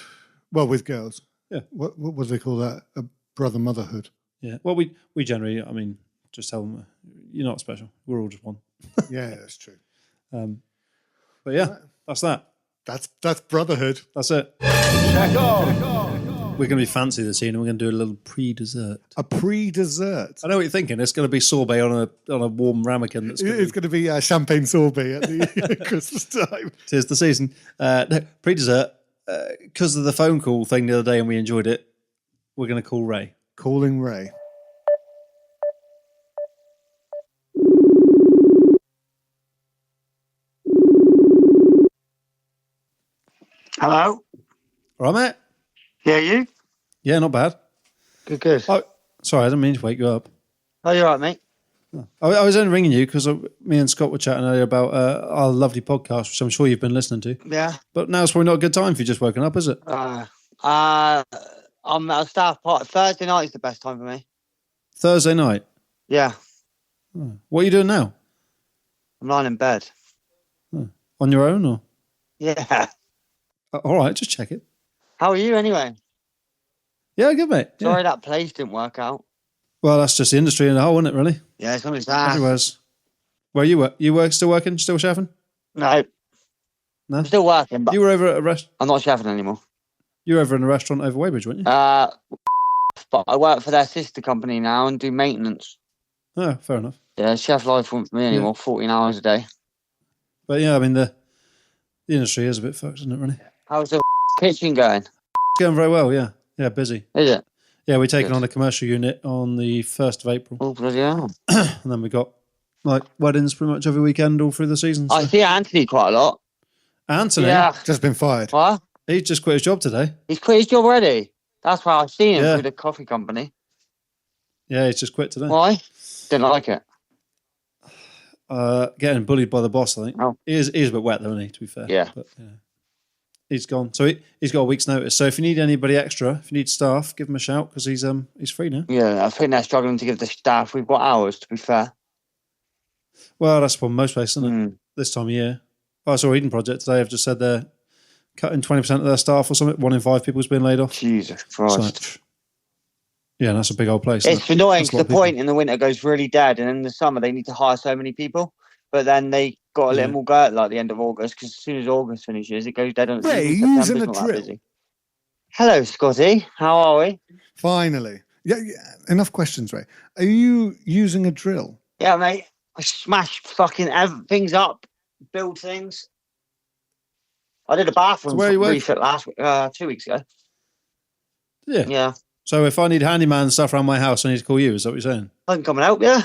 Well, with girls. Yeah. What do they call that? A brother motherhood. Yeah. Well, we generally, just tell them you're not special. We're all just one. Yeah, that's true. But yeah, that's that. That's brotherhood. That's it. We're going to be fancy this evening. We're going to do a little pre-dessert. A pre-dessert. I know what you're thinking. It's going to be sorbet on a warm ramekin. It's going to be champagne sorbet at the Christmas time. Tis the season. No, pre-dessert, because of the phone call thing the other day and we enjoyed it, we're going to call Ray. Calling Ray. Hello? All right, mate? Yeah, you? Yeah, not bad. Good. Oh, sorry, I didn't mean to wake you up. Oh, you're right, mate. I was only ringing you because me and Scott were chatting earlier about our lovely podcast, which I'm sure you've been listening to. Yeah. But now it's probably not a good time if you've just woken up, is it? I'm at a staff party. Thursday night is the best time for me. Thursday night? Yeah. What are you doing now? I'm lying in bed. On your own or? Yeah. All right, just check it. How are you anyway? Yeah, good, mate. Yeah. Sorry that place didn't work out. Well, that's just the industry in the whole, isn't it, really? Yeah, it's going to be sad. Everywhere's. Where you work? You work still working? Still chefing? No. No? I'm still working, but You were over at a restaurant. I'm not chefing anymore. You were over in a restaurant over Weybridge, weren't you? But I work for their sister company now and do maintenance. Oh, fair enough. Yeah, chef life won't for me anymore, 14 hours a day. But yeah, the industry is a bit fucked, isn't it, really? How's the kitchen going? Going very well, yeah. Yeah, busy. Is it? Yeah, we're taking Good. on a commercial unit on the 1st of April. Oh, bloody hell. And then we got weddings pretty much every weekend all through the season. So. I see Anthony quite a lot. Anthony, Yeah. Just been fired. What? he's just quit his job today. He's quit his job already. That's why I've seen him Yeah. through the coffee company. Yeah, he's just quit today. Why? Didn't like it. Getting bullied by the boss, I think. Oh. He is a bit wet, though, isn't he, to be fair? Yeah. But, he's gone. So he's got a week's notice. So if you need anybody extra, if you need staff, give him a shout because he's free now. Yeah, I think they're struggling to give the staff. We've got hours, to be fair. Well, that's from most places, isn't it? Mm. This time of year. I saw Eden Project today. I've just said they're cutting 20% of their staff or something. 1 in 5 people's been laid off. Jesus Christ. So, yeah, that's a big old place. Isn't It's it? annoying That's a because lot the of point in the winter goes really dead, and in the summer they need to hire so many people. But then they got a little more go at like the end of August because as soon as August finishes, it goes dead on its Ray, season. using September's a not that drill. busy. Hello, Scotty. How are we? Finally. Yeah, enough questions, Ray. Are you using a drill? Yeah, mate. I smash fucking things up, build things. I did a bathroom So where you work? refit 2 weeks ago. Yeah. Yeah. So if I need handyman stuff around my house, I need to call you. Is that what you're saying? I can come and help you.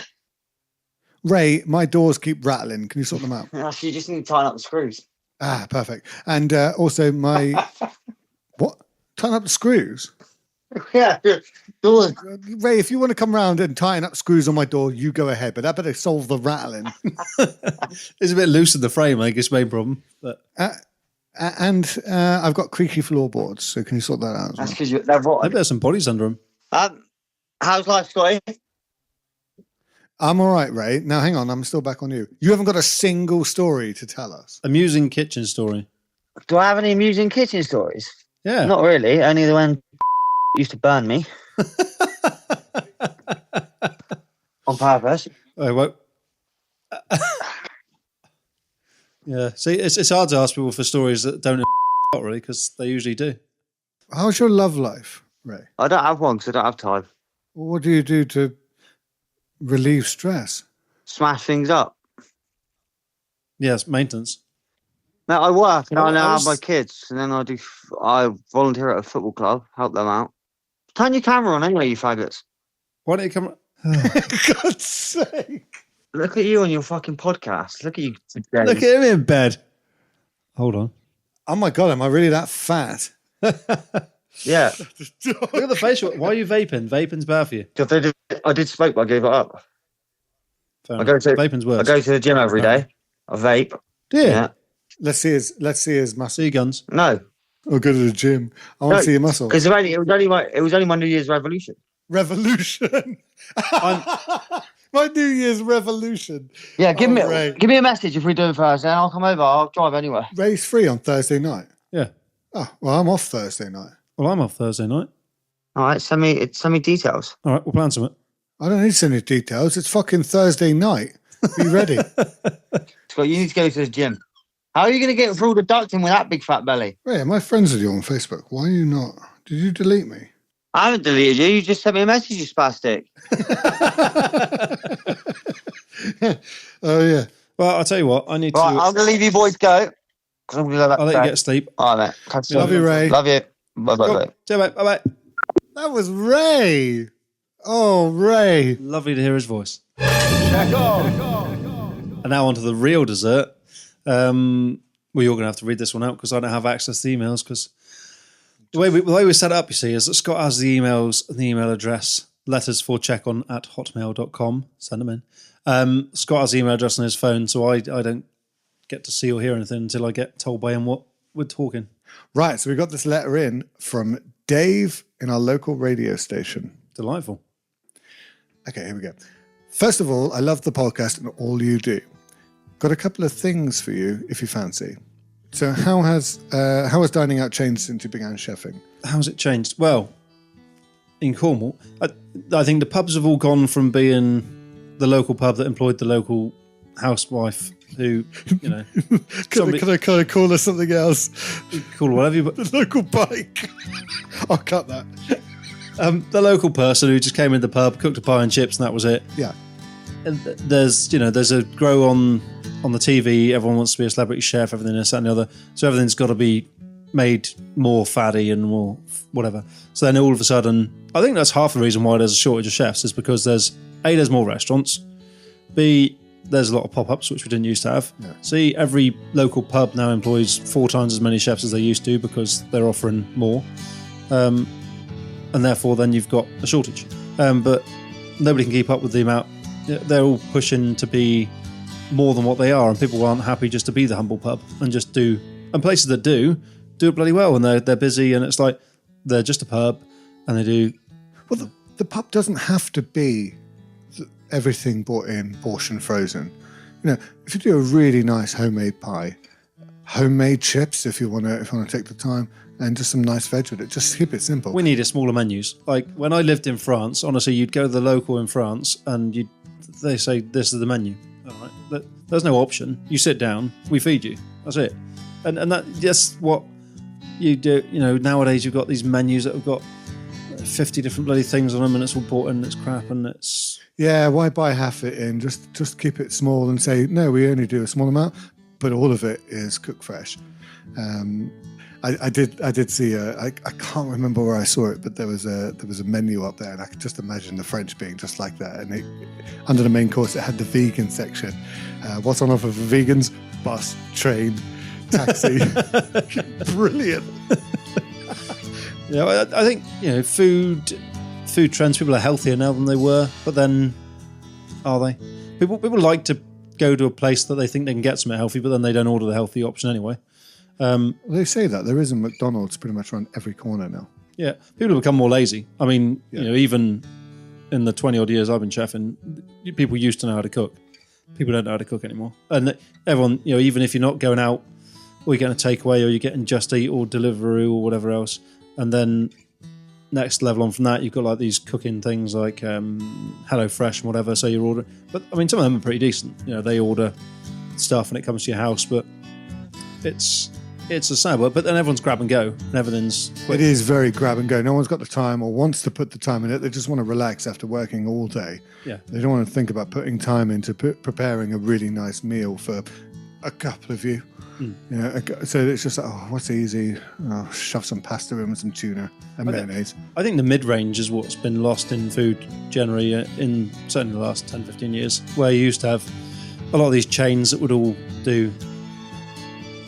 Ray, my doors keep rattling. Can you sort them out? Actually, you just need to tighten up the screws. Ah, perfect. And also my... What? Tighten up the screws? Yeah. Doors. Ray, if you want to come round and tighten up screws on my door, you go ahead. But that better solve the rattling. It's a bit loose in the frame, I guess, main problem. But And I've got creaky floorboards, so can you sort that out as well? That's because they're maybe rotten. there's some bodies under them. How's life, Scotty? I'm all right, Ray. Now, hang on. I'm still back on you. You haven't got a single story to tell us. Amusing kitchen story. Do I have any amusing kitchen stories? Yeah. Not really. Only the when used to burn me on purpose. Oh, well, Yeah. See, it's hard to ask people for stories that don't really, because they usually do. How's your love life, Ray? I don't have one because I don't have time. What do you do to relieve stress? Smash things up. Yes, maintenance. No, I work and I I was- have my kids, and then I volunteer at a football club, help them out. Turn your camera on anyway, you faggots. Why don't you come? For God's sake. Look at you on your fucking podcast. Look at you today. Look at him in bed. Hold on. Oh my God, am I really that fat? Yeah. Look at the facial. Why are you vaping? Vaping's bad for you. I did smoke, but I gave it up. Fair I enough. go to- Vaping's worse. I go to the gym every day. I vape. Yeah. Yeah. Let's see his muscle. See guns. No, I'll go to the gym. I want to see your muscle. because it was only my New Year's revolution. Revolution. My New Year's revolution. Yeah, give Ray. me a message if we do it Thursday, and I'll come over. I'll drive anywhere. Race free on Thursday night. Yeah. Oh, well, I'm off Thursday night. Well, I'm off Thursday night. All right, send me details. All right, we'll plan something. I don't need to send you details. It's fucking Thursday night. Be ready. Scott, you need to go to the gym. How are you going to get through all the ducting with that big fat belly? Ray, am I friends with you on Facebook? Why are you not? Did you delete me? I haven't deleted you. You just sent me a message, you spastic. Oh, yeah. Well, I'll tell you what. I need Right, to. I'm going to leave you boys go. Because I'm going to go back I'll to let you bed. get sleep. All right, mate. Catch you Love later. you, Ray. Love you. Bye-bye. See you, mate. Bye bye. That was Ray. Oh, Ray. Lovely to hear his voice. And now on to the real dessert. Well, you're going to have to read this one out because I don't have access to emails. Because the way we set it up, you see, is that Scott has the emails and the email address, letters for checkon@hotmail.com. Send them in. Scott has the email address on his phone, so I don't get to see or hear anything until I get told by him what we're talking. Right, so we got this letter in from Dave in our local radio station. Delightful. Okay, here we go. First of all, I love the podcast and all you do. Got a couple of things for you if you fancy. So how has dining out changed since you began chefing? How's it changed? Well, in Cornwall, I think the pubs have all gone from being the local pub that employed the local housewife who, you know, Can I call her something else? call her whatever, but The local bike. I'll cut that. the local person who just came in the pub, cooked a pie and chips, and that was it. Yeah. And there's a grow on the TV. Everyone wants to be a celebrity chef. Everything this, that, and the other. So everything's got to be made more fatty and more whatever. So then all of a sudden, I think that's half the reason why there's a shortage of chefs is because there's more restaurants. B, there's a lot of pop-ups which we didn't used to have. Yeah. C, every local pub now employs 4 times as many chefs as they used to because they're offering more. And therefore then you've got a shortage. But nobody can keep up with the amount. They're all pushing to be more than what they are, and people aren't happy just to be the humble pub and just do. And places that do it bloody well, and they're busy, and it's like they're just a pub, and they do. Well, the pub doesn't have to be everything bought in, portion frozen. You know, if you do a really nice homemade pie, homemade chips, if you want to take the time, and just some nice veg with it, just keep it simple. We needed smaller menus. Like when I lived in France, honestly, you'd go to the local in France, and they say this is the menu. All right, there's no option. You sit down, we feed you. That's it. And that's what you do. You know, nowadays you've got these menus that have got 50 different bloody things on them, and it's all bought in, and it's crap, and it's Yeah, why buy half it in? Just keep it small and say, no, we only do a small amount, but all of it is cooked fresh. I did see I can't remember where I saw it, but there was a menu up there, and I could just imagine the French being just like that. And under the main course, it had the vegan section. What's on offer for vegans? Bus, train, taxi. Brilliant. Yeah, I think food trends. People are healthier now than they were, but then are they? People like to go to a place that they think they can get something healthy, but then they don't order the healthy option anyway. They say that there is a McDonald's pretty much around every corner now. Yeah, people have become more lazy. I mean, even in the 20 odd years I've been chefing, people used to know how to cook. People don't know how to cook anymore, and everyone, even if you're not going out, or you're getting a takeaway, or you're getting Just Eat or Deliveroo or whatever else, and then next level on from that, you've got like these cooking things like HelloFresh and whatever. So you're ordering, but I mean, some of them are pretty decent. They order stuff and it comes to your house, but it's a sad work. But then everyone's grab and go and everything's quick. It is very grab and go. No one's got the time or wants to put the time in it. They just want to relax after working all day. Yeah. They don't want to think about putting time into preparing a really nice meal for a couple of you. You know, so it's just like, oh, what's easy? Oh, shove some pasta in with some tuna and mayonnaise. I think the mid-range is what's been lost in food generally in certainly the last 10, 15 years, where you used to have a lot of these chains that would all do.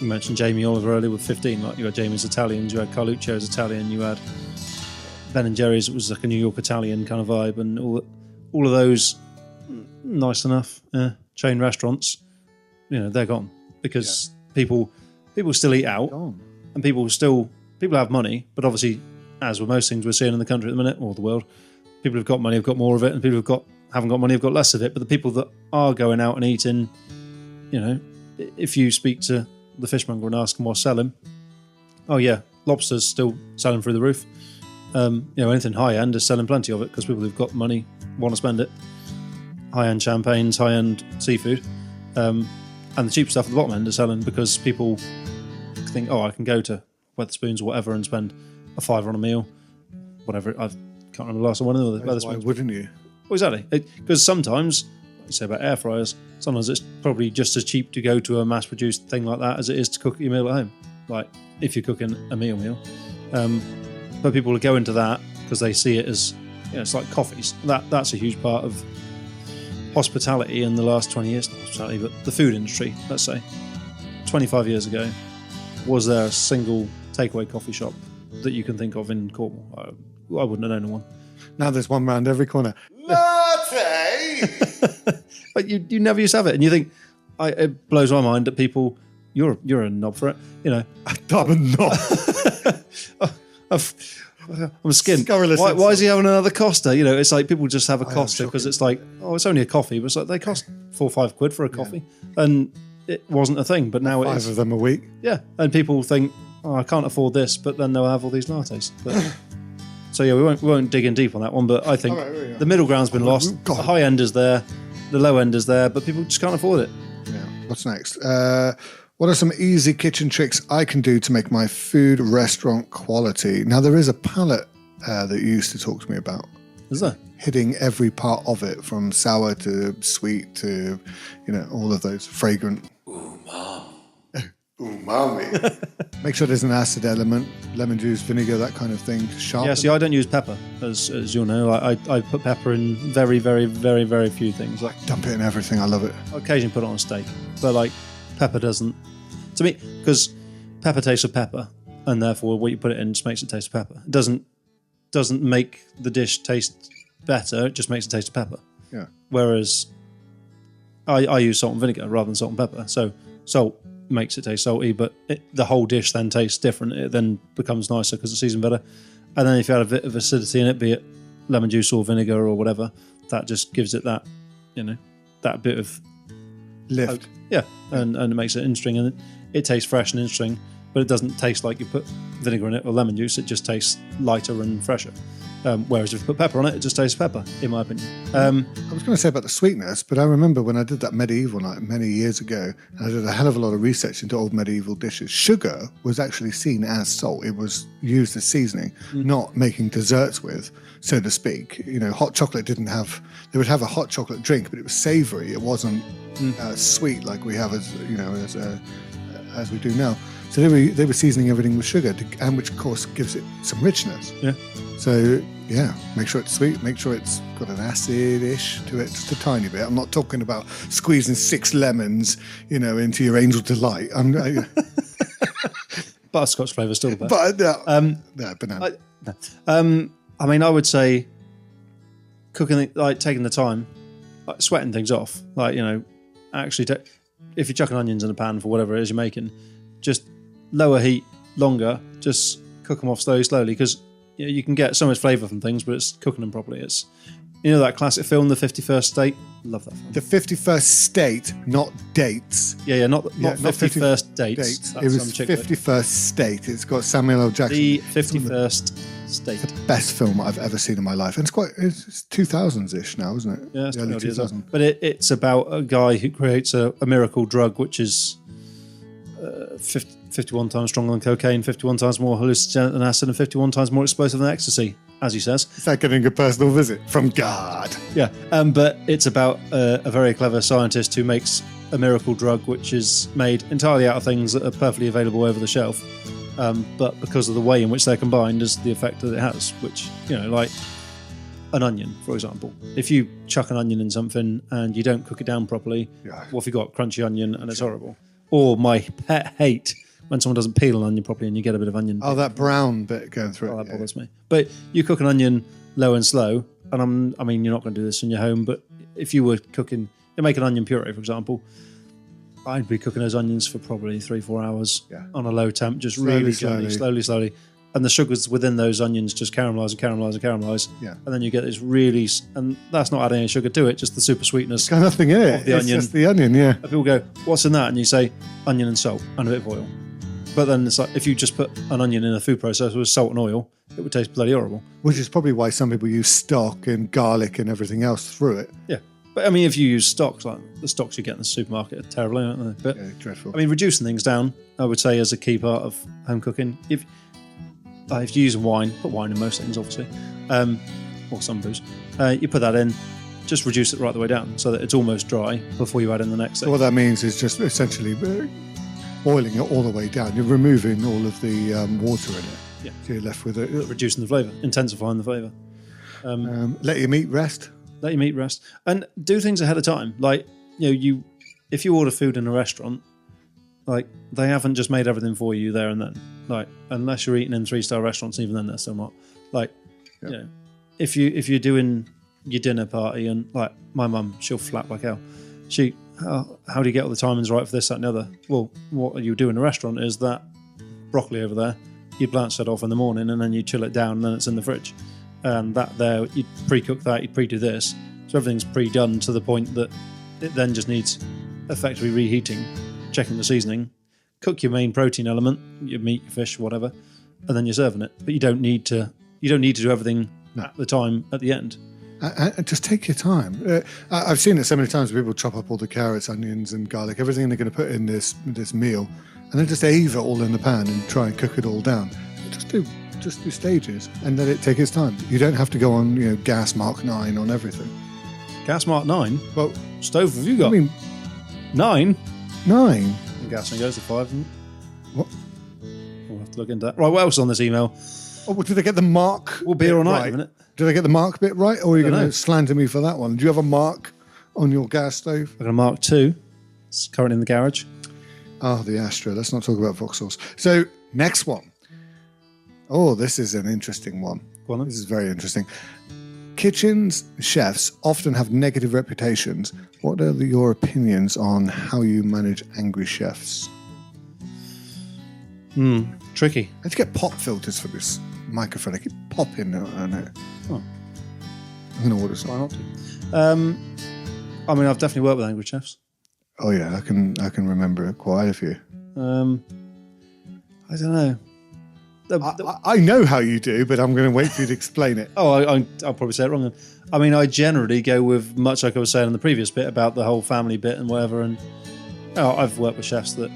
You mentioned Jamie Oliver earlier with 15, like you had Jamie's Italians, you had Carluccio's Italian, you had Ben and Jerry's, it was like a New York Italian kind of vibe, and all of those nice enough chain restaurants, you know, they're gone because people still eat out, and people have money, but obviously, as with most things we're seeing in the country at the minute or the world, people who've got money have got more of it, and people haven't got money have got less of it. But the people that are going out and eating, you know, if you speak to the fishmonger and ask them what's selling, oh yeah, lobster's still selling through the roof. You know, anything high end is selling plenty of it because people who've got money want to spend it. High end champagnes, high end seafood. And the cheap stuff at the bottom end is selling because people think, oh, I can go to Wetherspoons or whatever and spend a £5 on a meal, whatever. I can't remember the last one of the Wetherspoons. Why wouldn't you? Well, exactly. Because sometimes, like you say about air fryers, sometimes it's probably just as cheap to go to a mass-produced thing like that as it is to cook your meal at home. Like, if you're cooking a meal. But people will go into that because they see it as, you know, it's like coffees. That's a huge part of hospitality in the last 20 years, not hospitality, but the food industry, let's say. 25 years ago, was there a single takeaway coffee shop that you can think of in Cornwall? I wouldn't have known one. Now there's one round every corner. Latte! But you never used to have it, and you think, it blows my mind that people, you're a knob for it, you know. I'm a knob. I'm skinned. Why is he having another Costa? You know, it's like people just have a Costa because it's like, oh, it's only a coffee, but it's like they cost £4 or £5 for a coffee, and it wasn't a thing. But now it is. 5 of them a week. Yeah, and people think, oh, I can't afford this, but then they'll have all these lattes. But, so yeah, we won't dig in deep on that one. But I think the middle ground's been lost. The high end is there, the low end is there, but people just can't afford it. Yeah. What's next? What are some easy kitchen tricks I can do to make my food restaurant quality? Now, there is a palette that you used to talk to me about. Is there? Hitting every part of it, from sour to sweet to, you know, all of those fragrant. Umami. Make sure there's an acid element, lemon juice, vinegar, that kind of thing to sharpen. Yeah, see, I don't use pepper, as you'll know. I put pepper in very, very, very, very few things. Like, dump it in everything. I love it. I occasionally put it on a steak, but like pepper doesn't, to me, because pepper tastes of pepper, and therefore what you put it in just makes it taste of pepper. It doesn't make the dish taste better, it just makes it taste of pepper. Yeah. Whereas I use salt and vinegar rather than salt and pepper. So salt makes it taste salty, but the whole dish then tastes different. It then becomes nicer because it's seasoned better. And then if you add a bit of acidity in it, be it lemon juice or vinegar or whatever, that just gives it that, you know, that bit of lift. Yeah, and it makes it interesting, and it tastes fresh and interesting, but it doesn't taste like you put vinegar in it or lemon juice. It just tastes lighter and fresher. Whereas if you put pepper on it, it just tastes pepper, in my opinion. I was going to say about the sweetness, but I remember when I did that medieval night many years ago, and I did a hell of a lot of research into old medieval dishes. Sugar was actually seen as salt. It was used as seasoning, not making desserts with, so to speak. You know, hot chocolate they would have a hot chocolate drink, but it was savoury. It wasn't sweet like we have as we do now. So they were seasoning everything with sugar, and which of course gives it some richness. Yeah. So yeah, make sure it's sweet. Make sure it's got an acid-ish to it, just a tiny bit. I'm not talking about squeezing 6 lemons, you know, into your Angel Delight. Butterscotch flavour still the best. But banana. I mean, I would say cooking, like taking the time, like sweating things off. Like, you know, actually, if you're chucking onions in a pan for whatever it is you're making, just lower heat longer. Just cook them off slowly, because you can get so much flavour from things, but it's cooking them properly. You know that classic film, The 51st State? Love that film. The 51st State, not dates. Yeah, not 51st Dates. It was 51st State. It's got Samuel L. Jackson. The 51st State. It's the best film I've ever seen in my life. And it's 2000s-ish now, isn't it? Yeah, it's early 2000. But it's about a guy who creates a miracle drug which is 51 times stronger than cocaine, 51 times more hallucinogenic than acid, and 51 times more explosive than ecstasy, as he says. Is that getting a personal visit from God? Yeah, but it's about a very clever scientist who makes a miracle drug which is made entirely out of things that are perfectly available over the shelf, but because of the way in which they're combined is the effect that it has, which, like an onion, for example. If you chuck an onion in something and you don't cook it down properly, what have you got? Crunchy onion, and it's horrible. Or my pet hate, when someone doesn't peel an onion properly and you get a bit of onion. Oh, that brown bit going through it. That bothers me. But you cook an onion low and slow, and you're not going to do this in your home, but if you were cooking, you make an onion puree, for example, I'd be cooking those onions for probably 3-4 hours on a low temp, just really gently, slowly. And the sugars within those onions just caramelize. Yeah. And then you get this really, and that's not adding any sugar to it, just the super sweetness. It's got nothing in it. The onion. Just the onion, yeah. And people go, what's in that? And you say, onion and salt and a bit of oil. But then it's like, if you just put an onion in a food processor with salt and oil, it would taste bloody horrible. Which is probably why some people use stock and garlic and everything else through it. Yeah. But if you use stocks, like the stocks you get in the supermarket are terrible, aren't they? But, dreadful. Reducing things down, I would say, is a key part of home cooking. If you use wine, put wine in most things, obviously, or some booze, you put that in, just reduce it right the way down so that it's almost dry before you add in the next thing. So what that means is just essentially boiling it all the way down. You're removing all of the water in it. Yeah. So you're left with it. Reducing the flavour, intensifying the flavour. Let your meat rest. Let your meat rest. And do things ahead of time. Like, if you order food in a restaurant, like, they haven't just made everything for you there and then. Like, unless you're eating in 3-star restaurants, even then they're still not. Like, if you're doing your dinner party, and like my mum, she'll flap like hell. How do you get all the timings right for this, that, and the other? Well, what you do in a restaurant is that broccoli over there, you blanch that off in the morning, and then you chill it down, and then it's in the fridge. And that there, you'd pre-cook that, you'd pre-do this. So everything's pre-done to the point that it then just needs effectively reheating, checking the seasoning, cook your main protein element, your meat, your fish, whatever, and then you're serving it. But you don't need to do everything at the time at the end. Just take your time. I've seen it so many times where people chop up all the carrots, onions and garlic, everything they're going to put in this meal, and then just ave it all in the pan and try and cook it all down. Just do stages and let it take its time. You don't have to go on gas Mark 9 on everything. Gas Mark 9? Well, stove have you got? 9? 9? And gas only goes to 5. What? We'll have to look into that. Right, what else is on this email? Oh, well, did I get the mark? We'll be here all night, right? a minute. Did I get the mark bit right, or are you going to slander me for that one? Do you have a mark on your gas stove? I've got a Mark 2. It's currently in the garage. Oh, the Astra. Let's not talk about Vauxhalls. So, next one. Oh, this is an interesting one. Go on then. This is very interesting. Kitchens chefs often have negative reputations. What are your opinions on how you manage angry chefs? Tricky. Let's get pop filters for this microphone. I keep popping on it. Oh. I'm going to order some. Why not to? I've definitely worked with angry chefs. Oh yeah, I can remember quite a few. I don't know. I know how you do, but I'm going to wait for you to explain it. I'll probably say it wrong then. I generally go with, much like I was saying in the previous bit about the whole family bit and whatever, and I've worked with chefs that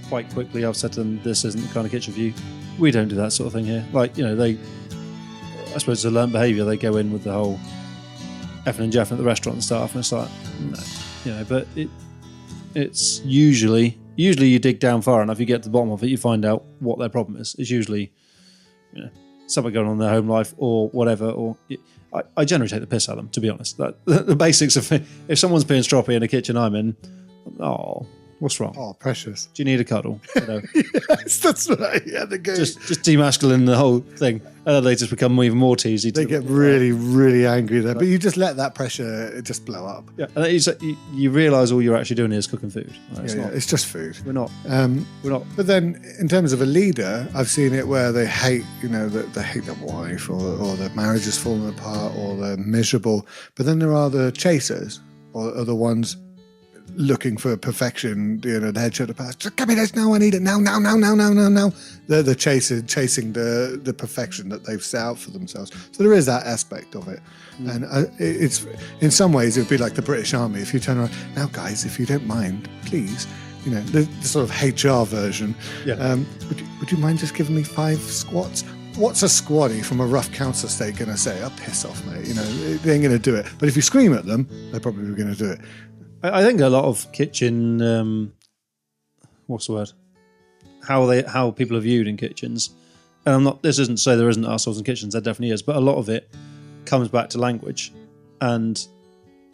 quite quickly I've said to them, this isn't the kind of kitchen for you. We don't do that sort of thing here. Like, I suppose it's a learned behaviour. They go in with the whole effing and jeffing at the restaurant and stuff, and it's like, no. But it's usually you dig down far enough, you get to the bottom of it, you find out what their problem is. It's usually, something going on in their home life or whatever. Or I generally take the piss out of them, to be honest. The basics of, if someone's being stroppy in a kitchen I'm in, What's wrong? Oh, precious. Do you need a cuddle? You know, Yes, that's right. Yeah, they go. just demasculine the whole thing. And then they just become even more teasy. They get really, really angry there. But you just let that pressure just blow up. Yeah, and it's, you realise all you're actually doing is cooking food. Like, It's just food. We're not. But then, in terms of a leader, I've seen it where they hate, that they hate their wife, or their marriage is falling apart, or they're miserable. But then there are the chasers, or the ones looking for perfection, the head shoulder pass. Give me this now, I need it now. They're the chasing the perfection that they've set out for themselves. So there is that aspect of it. And it's in some ways it would be like the British Army. If you turn around now, guys, if you don't mind, please, the sort of HR version. Yeah. Would you mind just giving me 5 squats? What's a squatty from a rough council estate going to say? Oh, piss off, mate. They ain't going to do it. But if you scream at them, they're probably going to do it. I think a lot of kitchen, what's the word? How people are viewed in kitchens, and this isn't to say there isn't arseholes in kitchens, there definitely is, but a lot of it comes back to language. And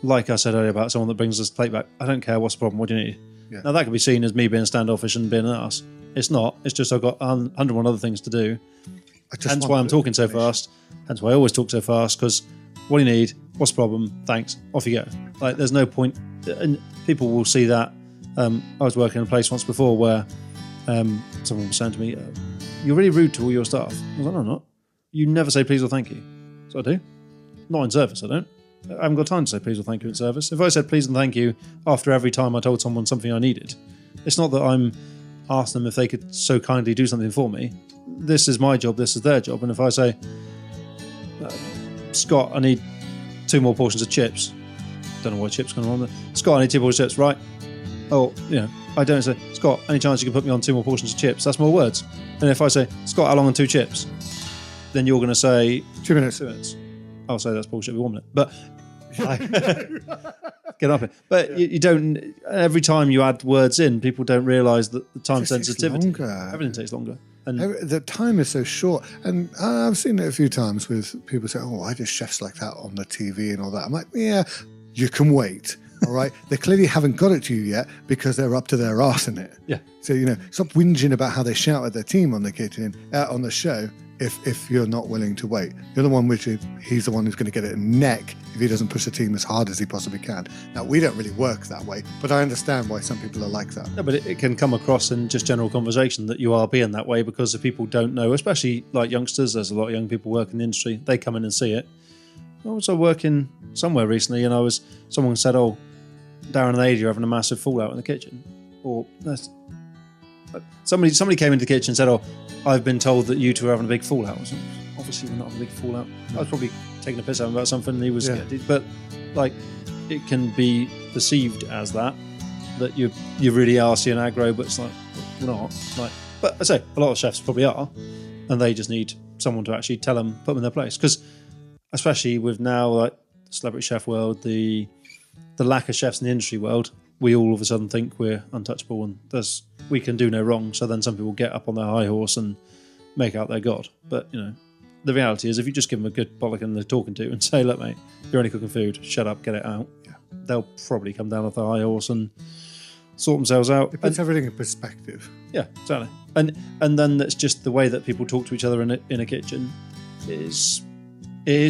like I said earlier about someone that brings us plate back, I don't care, what's the problem, what do you need? Yeah. Now that could be seen as me being standoffish and being an arse. It's not. It's just I've got 101 other things to do. Hence why I'm talking so fast. Hence why I always talk so fast, because what do you need? What's the problem? Thanks. Off you go. Like, there's no point. And people will see that. I was working in a place once before where someone was saying to me, you're really rude to all your staff. I was like, no, I'm not. You never say please or thank you. So I do. Not in service, I don't. I haven't got time to say please or thank you in service. If I said please and thank you after every time I told someone something I needed, it's not that I'm asking them if they could so kindly do something for me. This is my job, this is their job. And if I say, Scott, I need 2 more portions of chips. Don't know why chips going on there. Scott, I need 2 more chips, right? Oh, I don't say, Scott, any chance you can put me on 2 more portions of chips? That's more words. And if I say, Scott, how long on 2 chips? Then you're going to say 2 minutes. 2 minutes. I'll say that's bullshit with 1 minute. But get up it. But you don't. Every time you add words in, people don't realise that the time sensitivity. Everything takes longer. And the time is so short. And I've seen it a few times with people say, why do chefs like that on the TV and all that? I'm like, yeah, you can wait. All right. They clearly haven't got it to you yet because they're up to their arse in it. Yeah. So, stop whinging about how they shout at their team on the kitchen, on the show. If you're not willing to wait, you're the one he's the one who's going to get it in neck if he doesn't push the team as hard as he possibly can. Now, we don't really work that way, but I understand why some people are like that. No, but it can come across in just general conversation that you are being that way because if people don't know, especially like youngsters, there's a lot of young people working in the industry, they come in and see it. I was working somewhere recently and someone said, oh, Darren and Adi are having a massive fallout in the kitchen. Or somebody came into the kitchen and said, oh, I've been told that you two are having a big fallout. I was like, obviously, we're not having a big fallout. I was probably taking a piss out of him about something and he was but like it can be perceived as that you really arsey and aggro, but it's like, we're not. Like, but I say, a lot of chefs probably are, and they just need someone to actually tell them, put them in their place. Because especially with now, like, the celebrity chef world, the lack of chefs in the industry world, we all of a sudden think we're untouchable and we can do no wrong. So then some people get up on their high horse and make out they're God. But, the reality is if you just give them a good bollocking they're talking to and say, look, mate, you're only cooking food, shut up, get it out. Yeah. They'll probably come down off their high horse and sort themselves out. It puts everything in perspective. Yeah, exactly. And then it's just the way that people talk to each other in a kitchen is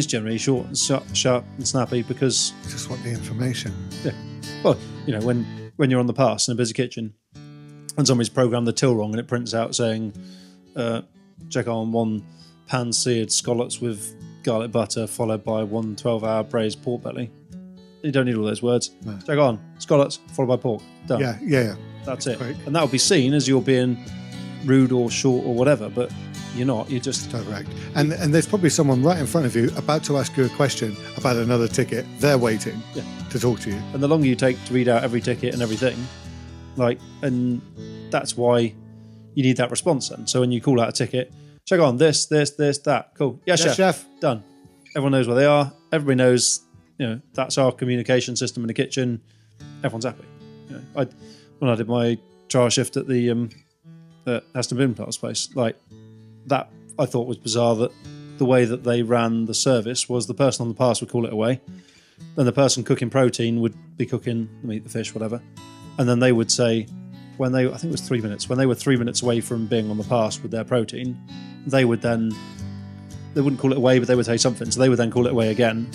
generally short and sharp and snappy because... You just want the information. Yeah. Well, when you're on the pass in a busy kitchen and somebody's programmed the till wrong and it prints out saying, check on 1 pan-seared scallops with garlic butter followed by 1 12-hour braised pork belly. You don't need all those words. No. Check on scallops followed by pork. Done. Yeah. That's it. Quick. And that will be seen as you're being rude or short or whatever, but you're not. You're just... Direct. And there's probably someone right in front of you about to ask you a question about another ticket. They're waiting to talk to you. And the longer you take to read out every ticket and everything, and that's why you need that response then. So when you call out a ticket, check on this, that. Cool. Yeah, chef. Done. Everyone knows where they are. Everybody knows, that's our communication system in the kitchen. Everyone's happy. When I did my trial shift at the Aston Villa place, like that, I thought was bizarre that the way that they ran the service was the person on the pass would call it away, then the person cooking protein would be cooking the meat, the fish, whatever, and then they would say, when I think it was 3 minutes, when they were 3 minutes away from being on the pass with their protein, they wouldn't call it away, but they would say something. So they would then call it away again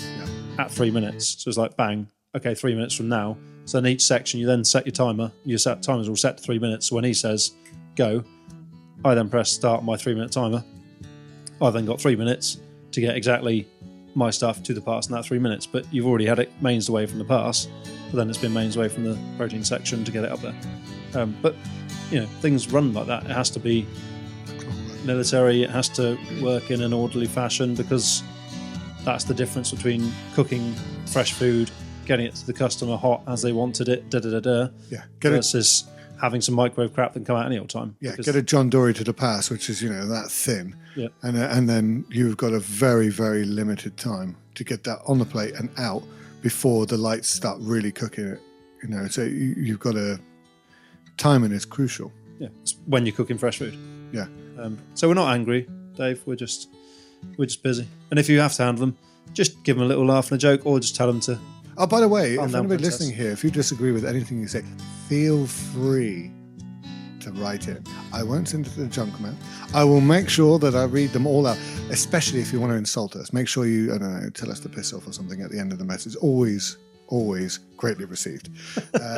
at 3 minutes. So it's like, bang, okay, 3 minutes from now. So in each section, you then set your timer. Your timer's all set to 3 minutes. So when he says, go, I then press start my 3 minute timer. I've then got 3 minutes to get exactly my stuff to the pass in that 3 minutes. But you've already had it mains away from the pass. But then it's been mains away from the protein section to get it up there. But, things run like that. It has to be military. It has to work in an orderly fashion, because that's the difference between cooking fresh food, getting it to the customer hot as they wanted it, versus having some microwave crap that can come out any old time. Yeah, get a John Dory to the pass, which is, that thin. Yeah. And then you've got a very, very limited time to get that on the plate and out before the lights start really cooking it. So you've got timing is crucial. Yeah, it's when you're cooking fresh food. Yeah. So we're not angry, Dave. We're just busy. And if you have to handle them, just give them a little laugh and a joke, or just tell them to. Oh, by the way, calm if down, anybody princess. listening here, if you disagree with anything you say, feel free to write in. I won't send it to the junk mail. I will make sure that I read them all out, especially if you want to insult us. Make sure you, I don't know, tell us to piss off or something at the end of the message. Always greatly received.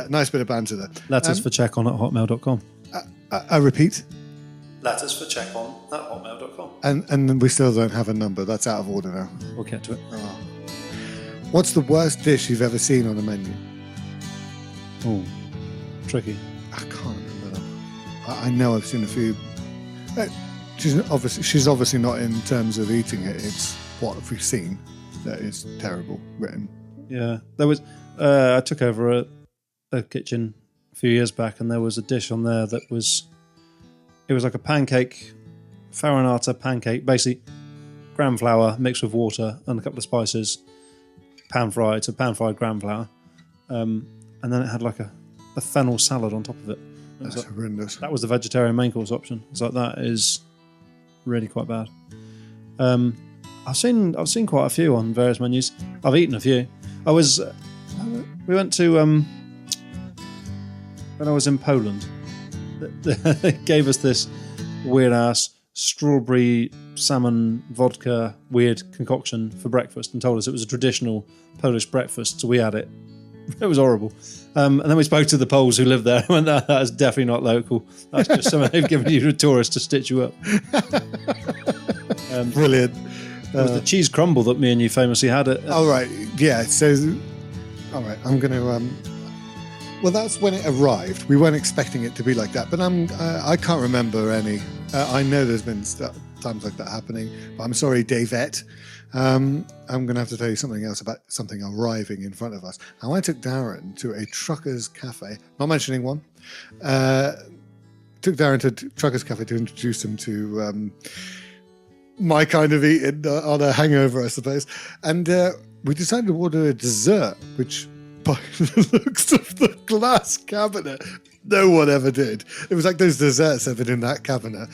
Nice bit of banter there. Letters for CheckON at hotmail.com. I repeat. Letters for CheckON at hotmail.com. And we still don't have a number. That's out of order now. We'll get to it. Oh. What's the worst dish you've ever seen on a menu? Oh, tricky. I can't remember them. I know I've seen a few. She's obviously not in terms of eating it. It's what we've seen that is terrible written. Yeah, there was. I took over a kitchen a few years back, and there was a dish on there that was. It was like a pancake, farinata pancake, basically gram flour mixed with water and a couple of spices, pan-fried gram flour, and then it had like a fennel salad on top of it. That's horrendous. That was the vegetarian main course option. It's like, that is really quite bad. I've seen quite a few on various menus. I've eaten a few. We went to when I was in Poland. They gave us this weird ass strawberry salmon vodka weird concoction for breakfast and told us it was a traditional Polish breakfast. So we had it. It was horrible. And then we spoke to the Poles who lived there and went, that is definitely not local. That's just something they've given you to tourists to stitch you up. Brilliant. It was the cheese crumble that me and you famously had at. All right. Yeah. So, all right. I'm going to. Well, that's when it arrived. We weren't expecting it to be like that, but I can't remember any. I know there's been times like that happening, but I'm sorry, Davette. I'm going to have to tell you something else about something arriving in front of us. Now, I took Darren to a trucker's cafe, not mentioning one. Took Darren to trucker's cafe to introduce him to my kind of eating on a hangover, I suppose. And we decided to order a dessert, which by the looks of the glass cabinet, no one ever did. It was like those desserts have been in that cabinet,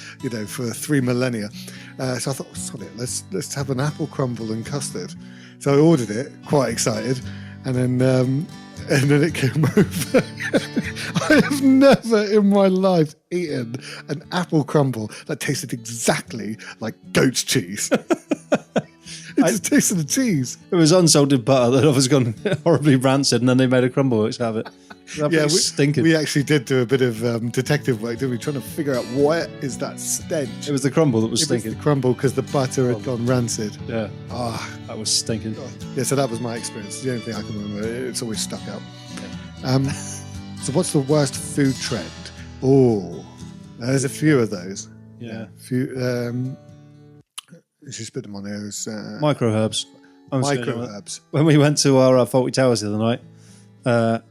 for 3 millennia. So I thought, sod it, let's have an apple crumble and custard. So I ordered it, quite excited, and then it came over. I have never in my life eaten an apple crumble that tasted exactly like goat's cheese. It just tasted the cheese. It was unsalted butter that was gone horribly rancid, and then they made a crumble which have it. Yeah, stinking. We actually did do a bit of detective work, didn't we? Trying to figure out what is that stench. It was the crumble that was It stinking. was the crumble because the butter had gone rancid. Yeah. Ah, That was stinking. yeah. So that was my experience. The only thing I can remember. It's always stuck out. So what's the worst food trend? Oh, there's a few of those. Yeah. Few. You should spit them on there. Micro herbs. Micro herbs. When we went to our Faulty Towers the other night, the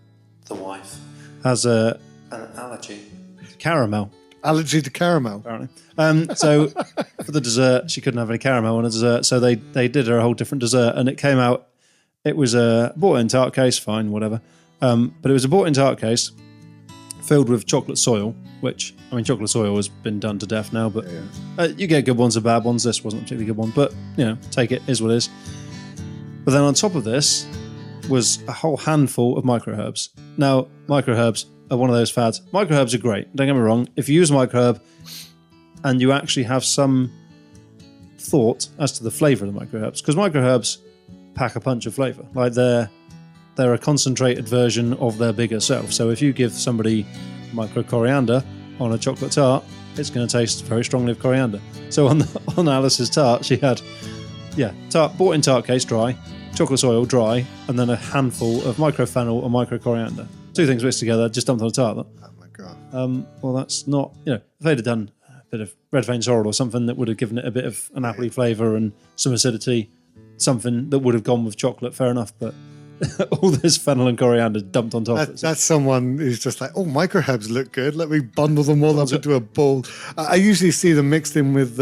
wife has an allergy to caramel. Allergy to caramel. Apparently. So for the dessert, she couldn't have any caramel on a dessert. So they did her a whole different dessert, and it came out. It was a bought-in tart case, fine, whatever. But it was a bought-in tart case filled with chocolate soil, which, chocolate soil has been done to death now, but you get good ones and bad ones. This wasn't a particularly good one, but, take it, is what it is. But then on top of this was a whole handful of micro herbs. Now, micro herbs, are one of those fads. Microherbs are great. Don't get me wrong. If you use a microherb and you actually have some thought as to the flavour of the microherbs, because microherbs pack a punch of flavour. Like they're a concentrated version of their bigger self. So if you give somebody micro coriander on a chocolate tart, it's going to taste very strongly of coriander. So on Alice's tart, she had tart bought in tart case dry, chocolate oil dry, and then a handful of micro fennel and micro coriander. Two things mixed together, just dumped on a tart. Oh my God. Well, that's not, if they'd have done a bit of red vein sorrel or something that would have given it a bit of an appley flavour and some acidity, something that would have gone with chocolate, fair enough, but all this fennel and coriander dumped on top of it. That's someone who's just like, oh, microherbs look good. Let me bundle them all up into a bowl. I usually see them mixed in with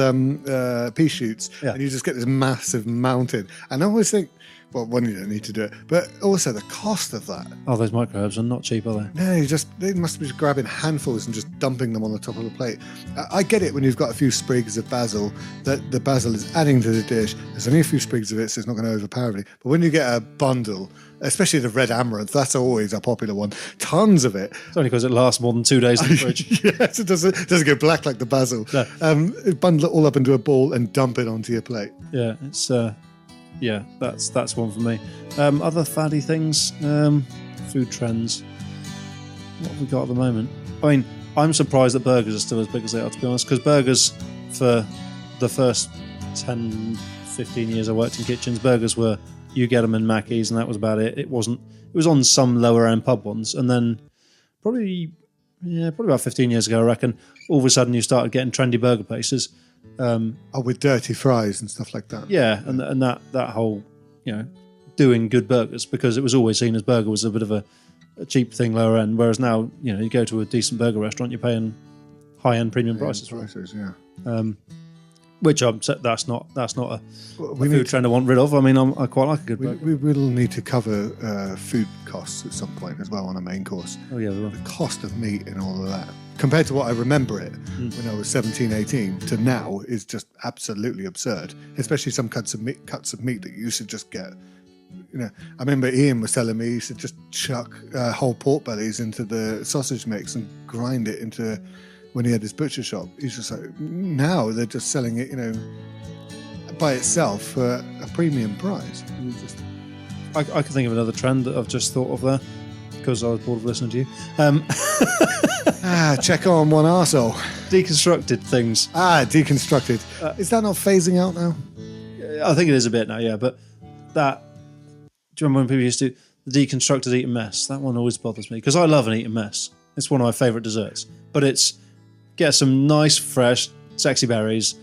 pea shoots, and you just get this massive mountain. And I always think, well, one, you don't need to do it, but also the cost of that. Oh, those microherbs are not cheap, are they? No, they must be just grabbing handfuls and just dumping them on the top of the plate. I get it when you've got a few sprigs of basil, that the basil is adding to the dish. There's only a few sprigs of it, so it's not going to overpower it. But when you get a bundle, especially the red amaranth, that's always a popular one. Tons of it. It's only because it lasts more than 2 days in the fridge. Yes, it doesn't go black like the basil. No. Bundle it all up into a ball and dump it onto your plate. Yeah, it's... that's one for me. Other faddy things, food trends. What have we got at the moment? I mean, I'm surprised that burgers are still as big as they are, to be honest, because burgers, for the first 10, 15 years I worked in kitchens, burgers were, you get them in Mackey's and that was about it. It was on some lower end pub ones, and then probably about 15 years ago, I reckon, all of a sudden you started getting trendy burger places. With dirty fries and stuff like that. Yeah, and that whole, doing good burgers, because it was always seen as burger was a bit of a cheap thing lower end, whereas now, you go to a decent burger restaurant, you're paying high end premium prices for it. Yeah. Which that's not a food trend I want rid of. I mean, I quite like a good burger. We will need to cover food costs at some point as well on a main course. Oh yeah, we will. The cost of meat and all of that, compared to what I remember it when I was 17, 18 to now, is just absolutely absurd. Especially some cuts of meat that you used to just get. I remember Ian was telling me he used to just chuck whole pork bellies into the sausage mix and grind it into. When he had his butcher shop, he's just like, now they're just selling it, by itself for a premium price. I can think of another trend that I've just thought of there, because I was bored of listening to you. Check on one arsehole. Deconstructed things. Deconstructed. Is that not phasing out now? I think it is a bit now, yeah. But that, do you remember when people used to do the deconstructed eat a mess? That one always bothers me, because I love an eat a mess. It's one of my favourite desserts. But it's, get some nice, fresh, sexy berries,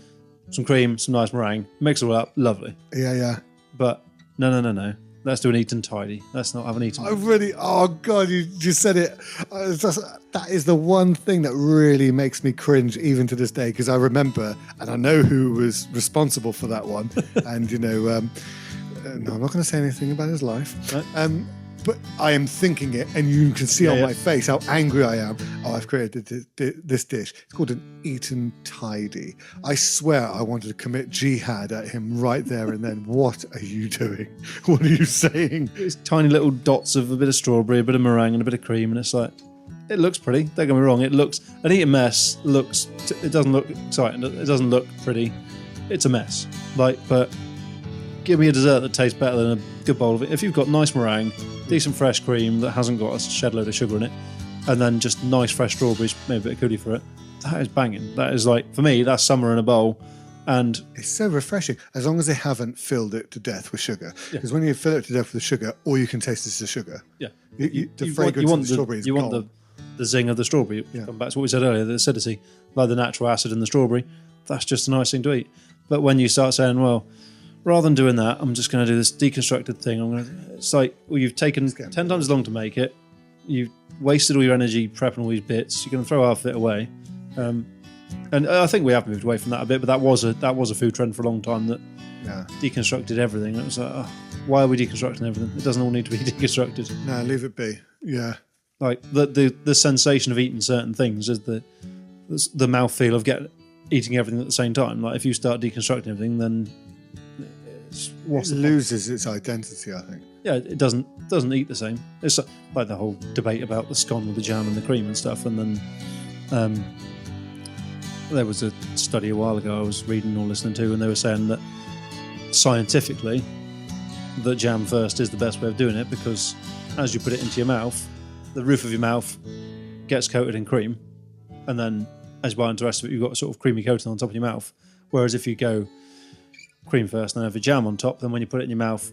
some cream, some nice meringue, mix it all up, lovely. Yeah. But no. Let's do an eat and tidy. Let's not have an eat and tidy. Oh God, you just said it. That is the one thing that really makes me cringe even to this day, because I remember, and I know who was responsible for that one. And, no, I'm not going to say anything about his life. Right. But I am thinking it, and you can see on my face how angry I am. Oh, I've created this dish. It's called an eat and tidy. I swear I wanted to commit jihad at him right there and then. What are you doing? What are you saying? It's tiny little dots of a bit of strawberry, a bit of meringue, and a bit of cream, and it's like, it looks pretty. Don't get me wrong. It looks, an eat a mess looks, it doesn't look exciting. It doesn't look pretty. It's a mess. But give me a dessert that tastes better than a good bowl of it. If you've got nice meringue, decent fresh cream that hasn't got a shed load of sugar in it, and then just nice fresh strawberries, maybe a bit of cookie for it, that is banging. That is like, for me, that's summer in a bowl. And it's so refreshing, as long as they haven't filled it to death with sugar. Because when you fill it to death with sugar, all you can taste is the sugar. Yeah. The fragrance of the strawberry is gone. You want the zing of the strawberry. Come back to what we said earlier, the acidity, like the natural acid in the strawberry. That's just a nice thing to eat. But when you start saying, well, rather than doing that, I'm just going to do this deconstructed thing. It's like, well, you've taken 10 times as long to make it. You've wasted all your energy prepping all these bits. You're going to throw half of it away. And I think we have moved away from that a bit, but that was a food trend for a long time that deconstructed everything. It was like, why are we deconstructing everything? It doesn't all need to be deconstructed. No, leave it be. Yeah. Like the sensation of eating certain things is the mouthfeel of eating everything at the same time. Like if you start deconstructing everything, then it loses its identity, I think. Yeah, it doesn't eat the same. It's like the whole debate about the scone with the jam and the cream and stuff. And then there was a study a while ago I was reading or listening to, and they were saying that scientifically, that jam first is the best way of doing it, because as you put it into your mouth, the roof of your mouth gets coated in cream, and then as you bite into the rest of it, you've got a sort of creamy coating on top of your mouth. Whereas if you go cream first and then have your jam on top, then when you put it in your mouth,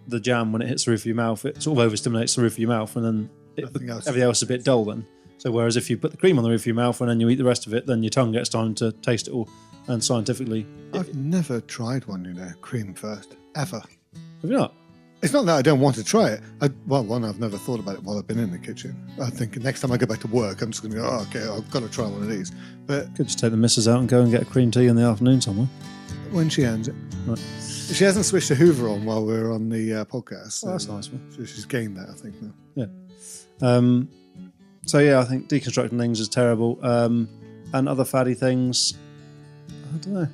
the jam, when it hits the roof of your mouth, it sort of overstimulates the roof of your mouth, and then everything else is a bit dull then. So whereas if you put the cream on the roof of your mouth and then you eat the rest of it, then your tongue gets time to taste it all. And scientifically... I've never tried one, cream first, ever. Have you not? It's not that I don't want to try it. I've never thought about it while I've been in the kitchen. I think next time I go back to work, I'm just going to go, okay, I've got to try one of these. But could just take the missus out and go and get a cream tea in the afternoon somewhere. When she ends it. Right. She hasn't switched the Hoover on while we're on the podcast. So that's nice. So she's gained that, I think, now. Yeah. So, yeah, I think deconstructing things is terrible. And other fatty things, I don't know.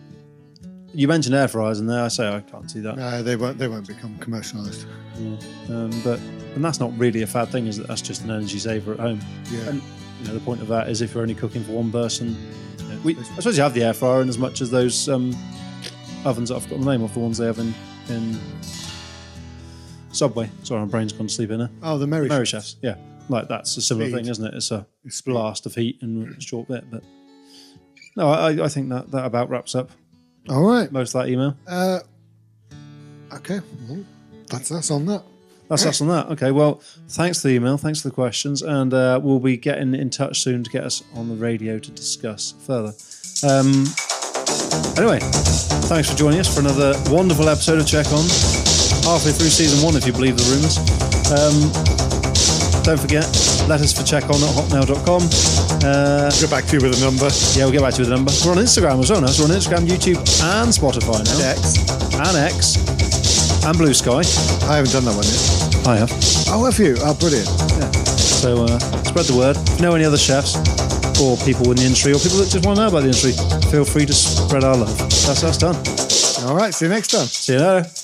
You mentioned air fryers in there. I say I can't see that. No, they won't become commercialised. Yeah. And that's not really a fad thing, is that? That's just an energy saver at home. Yeah. And the point of that is if you're only cooking for one person, I suppose you have the air fryer in as much as those ovens that I've got the name of, the ones they have in Subway. Sorry, my brain's gone to sleep in there. Oh, the Merry Chefs. Yeah. Like that's a similar thing, isn't it? It's a blast of heat in a short bit. But no, I think that about wraps up. All right. Most of that email. Okay. Well, that's us on that. That's us on that. Okay. Well, thanks for the email. Thanks for the questions. And we'll be getting in touch soon to get us on the radio to discuss further. Anyway, thanks for joining us for another wonderful episode of Check On. Halfway through season 1, if you believe the rumours. Don't forget, letters for checkon@hotmail.com. We'll get back to you with a number. Yeah, we'll get back to you with a number. We're on Instagram as well now. So we're on Instagram, YouTube, and Spotify now. And X. And Blue Sky. I haven't done that one yet. I have. Oh, have you? Oh, brilliant. Yeah. So spread the word. If you know any other chefs or people in the industry or people that just want to know about the industry, feel free to spread our love. That's us done. All right. See you next time. See you later.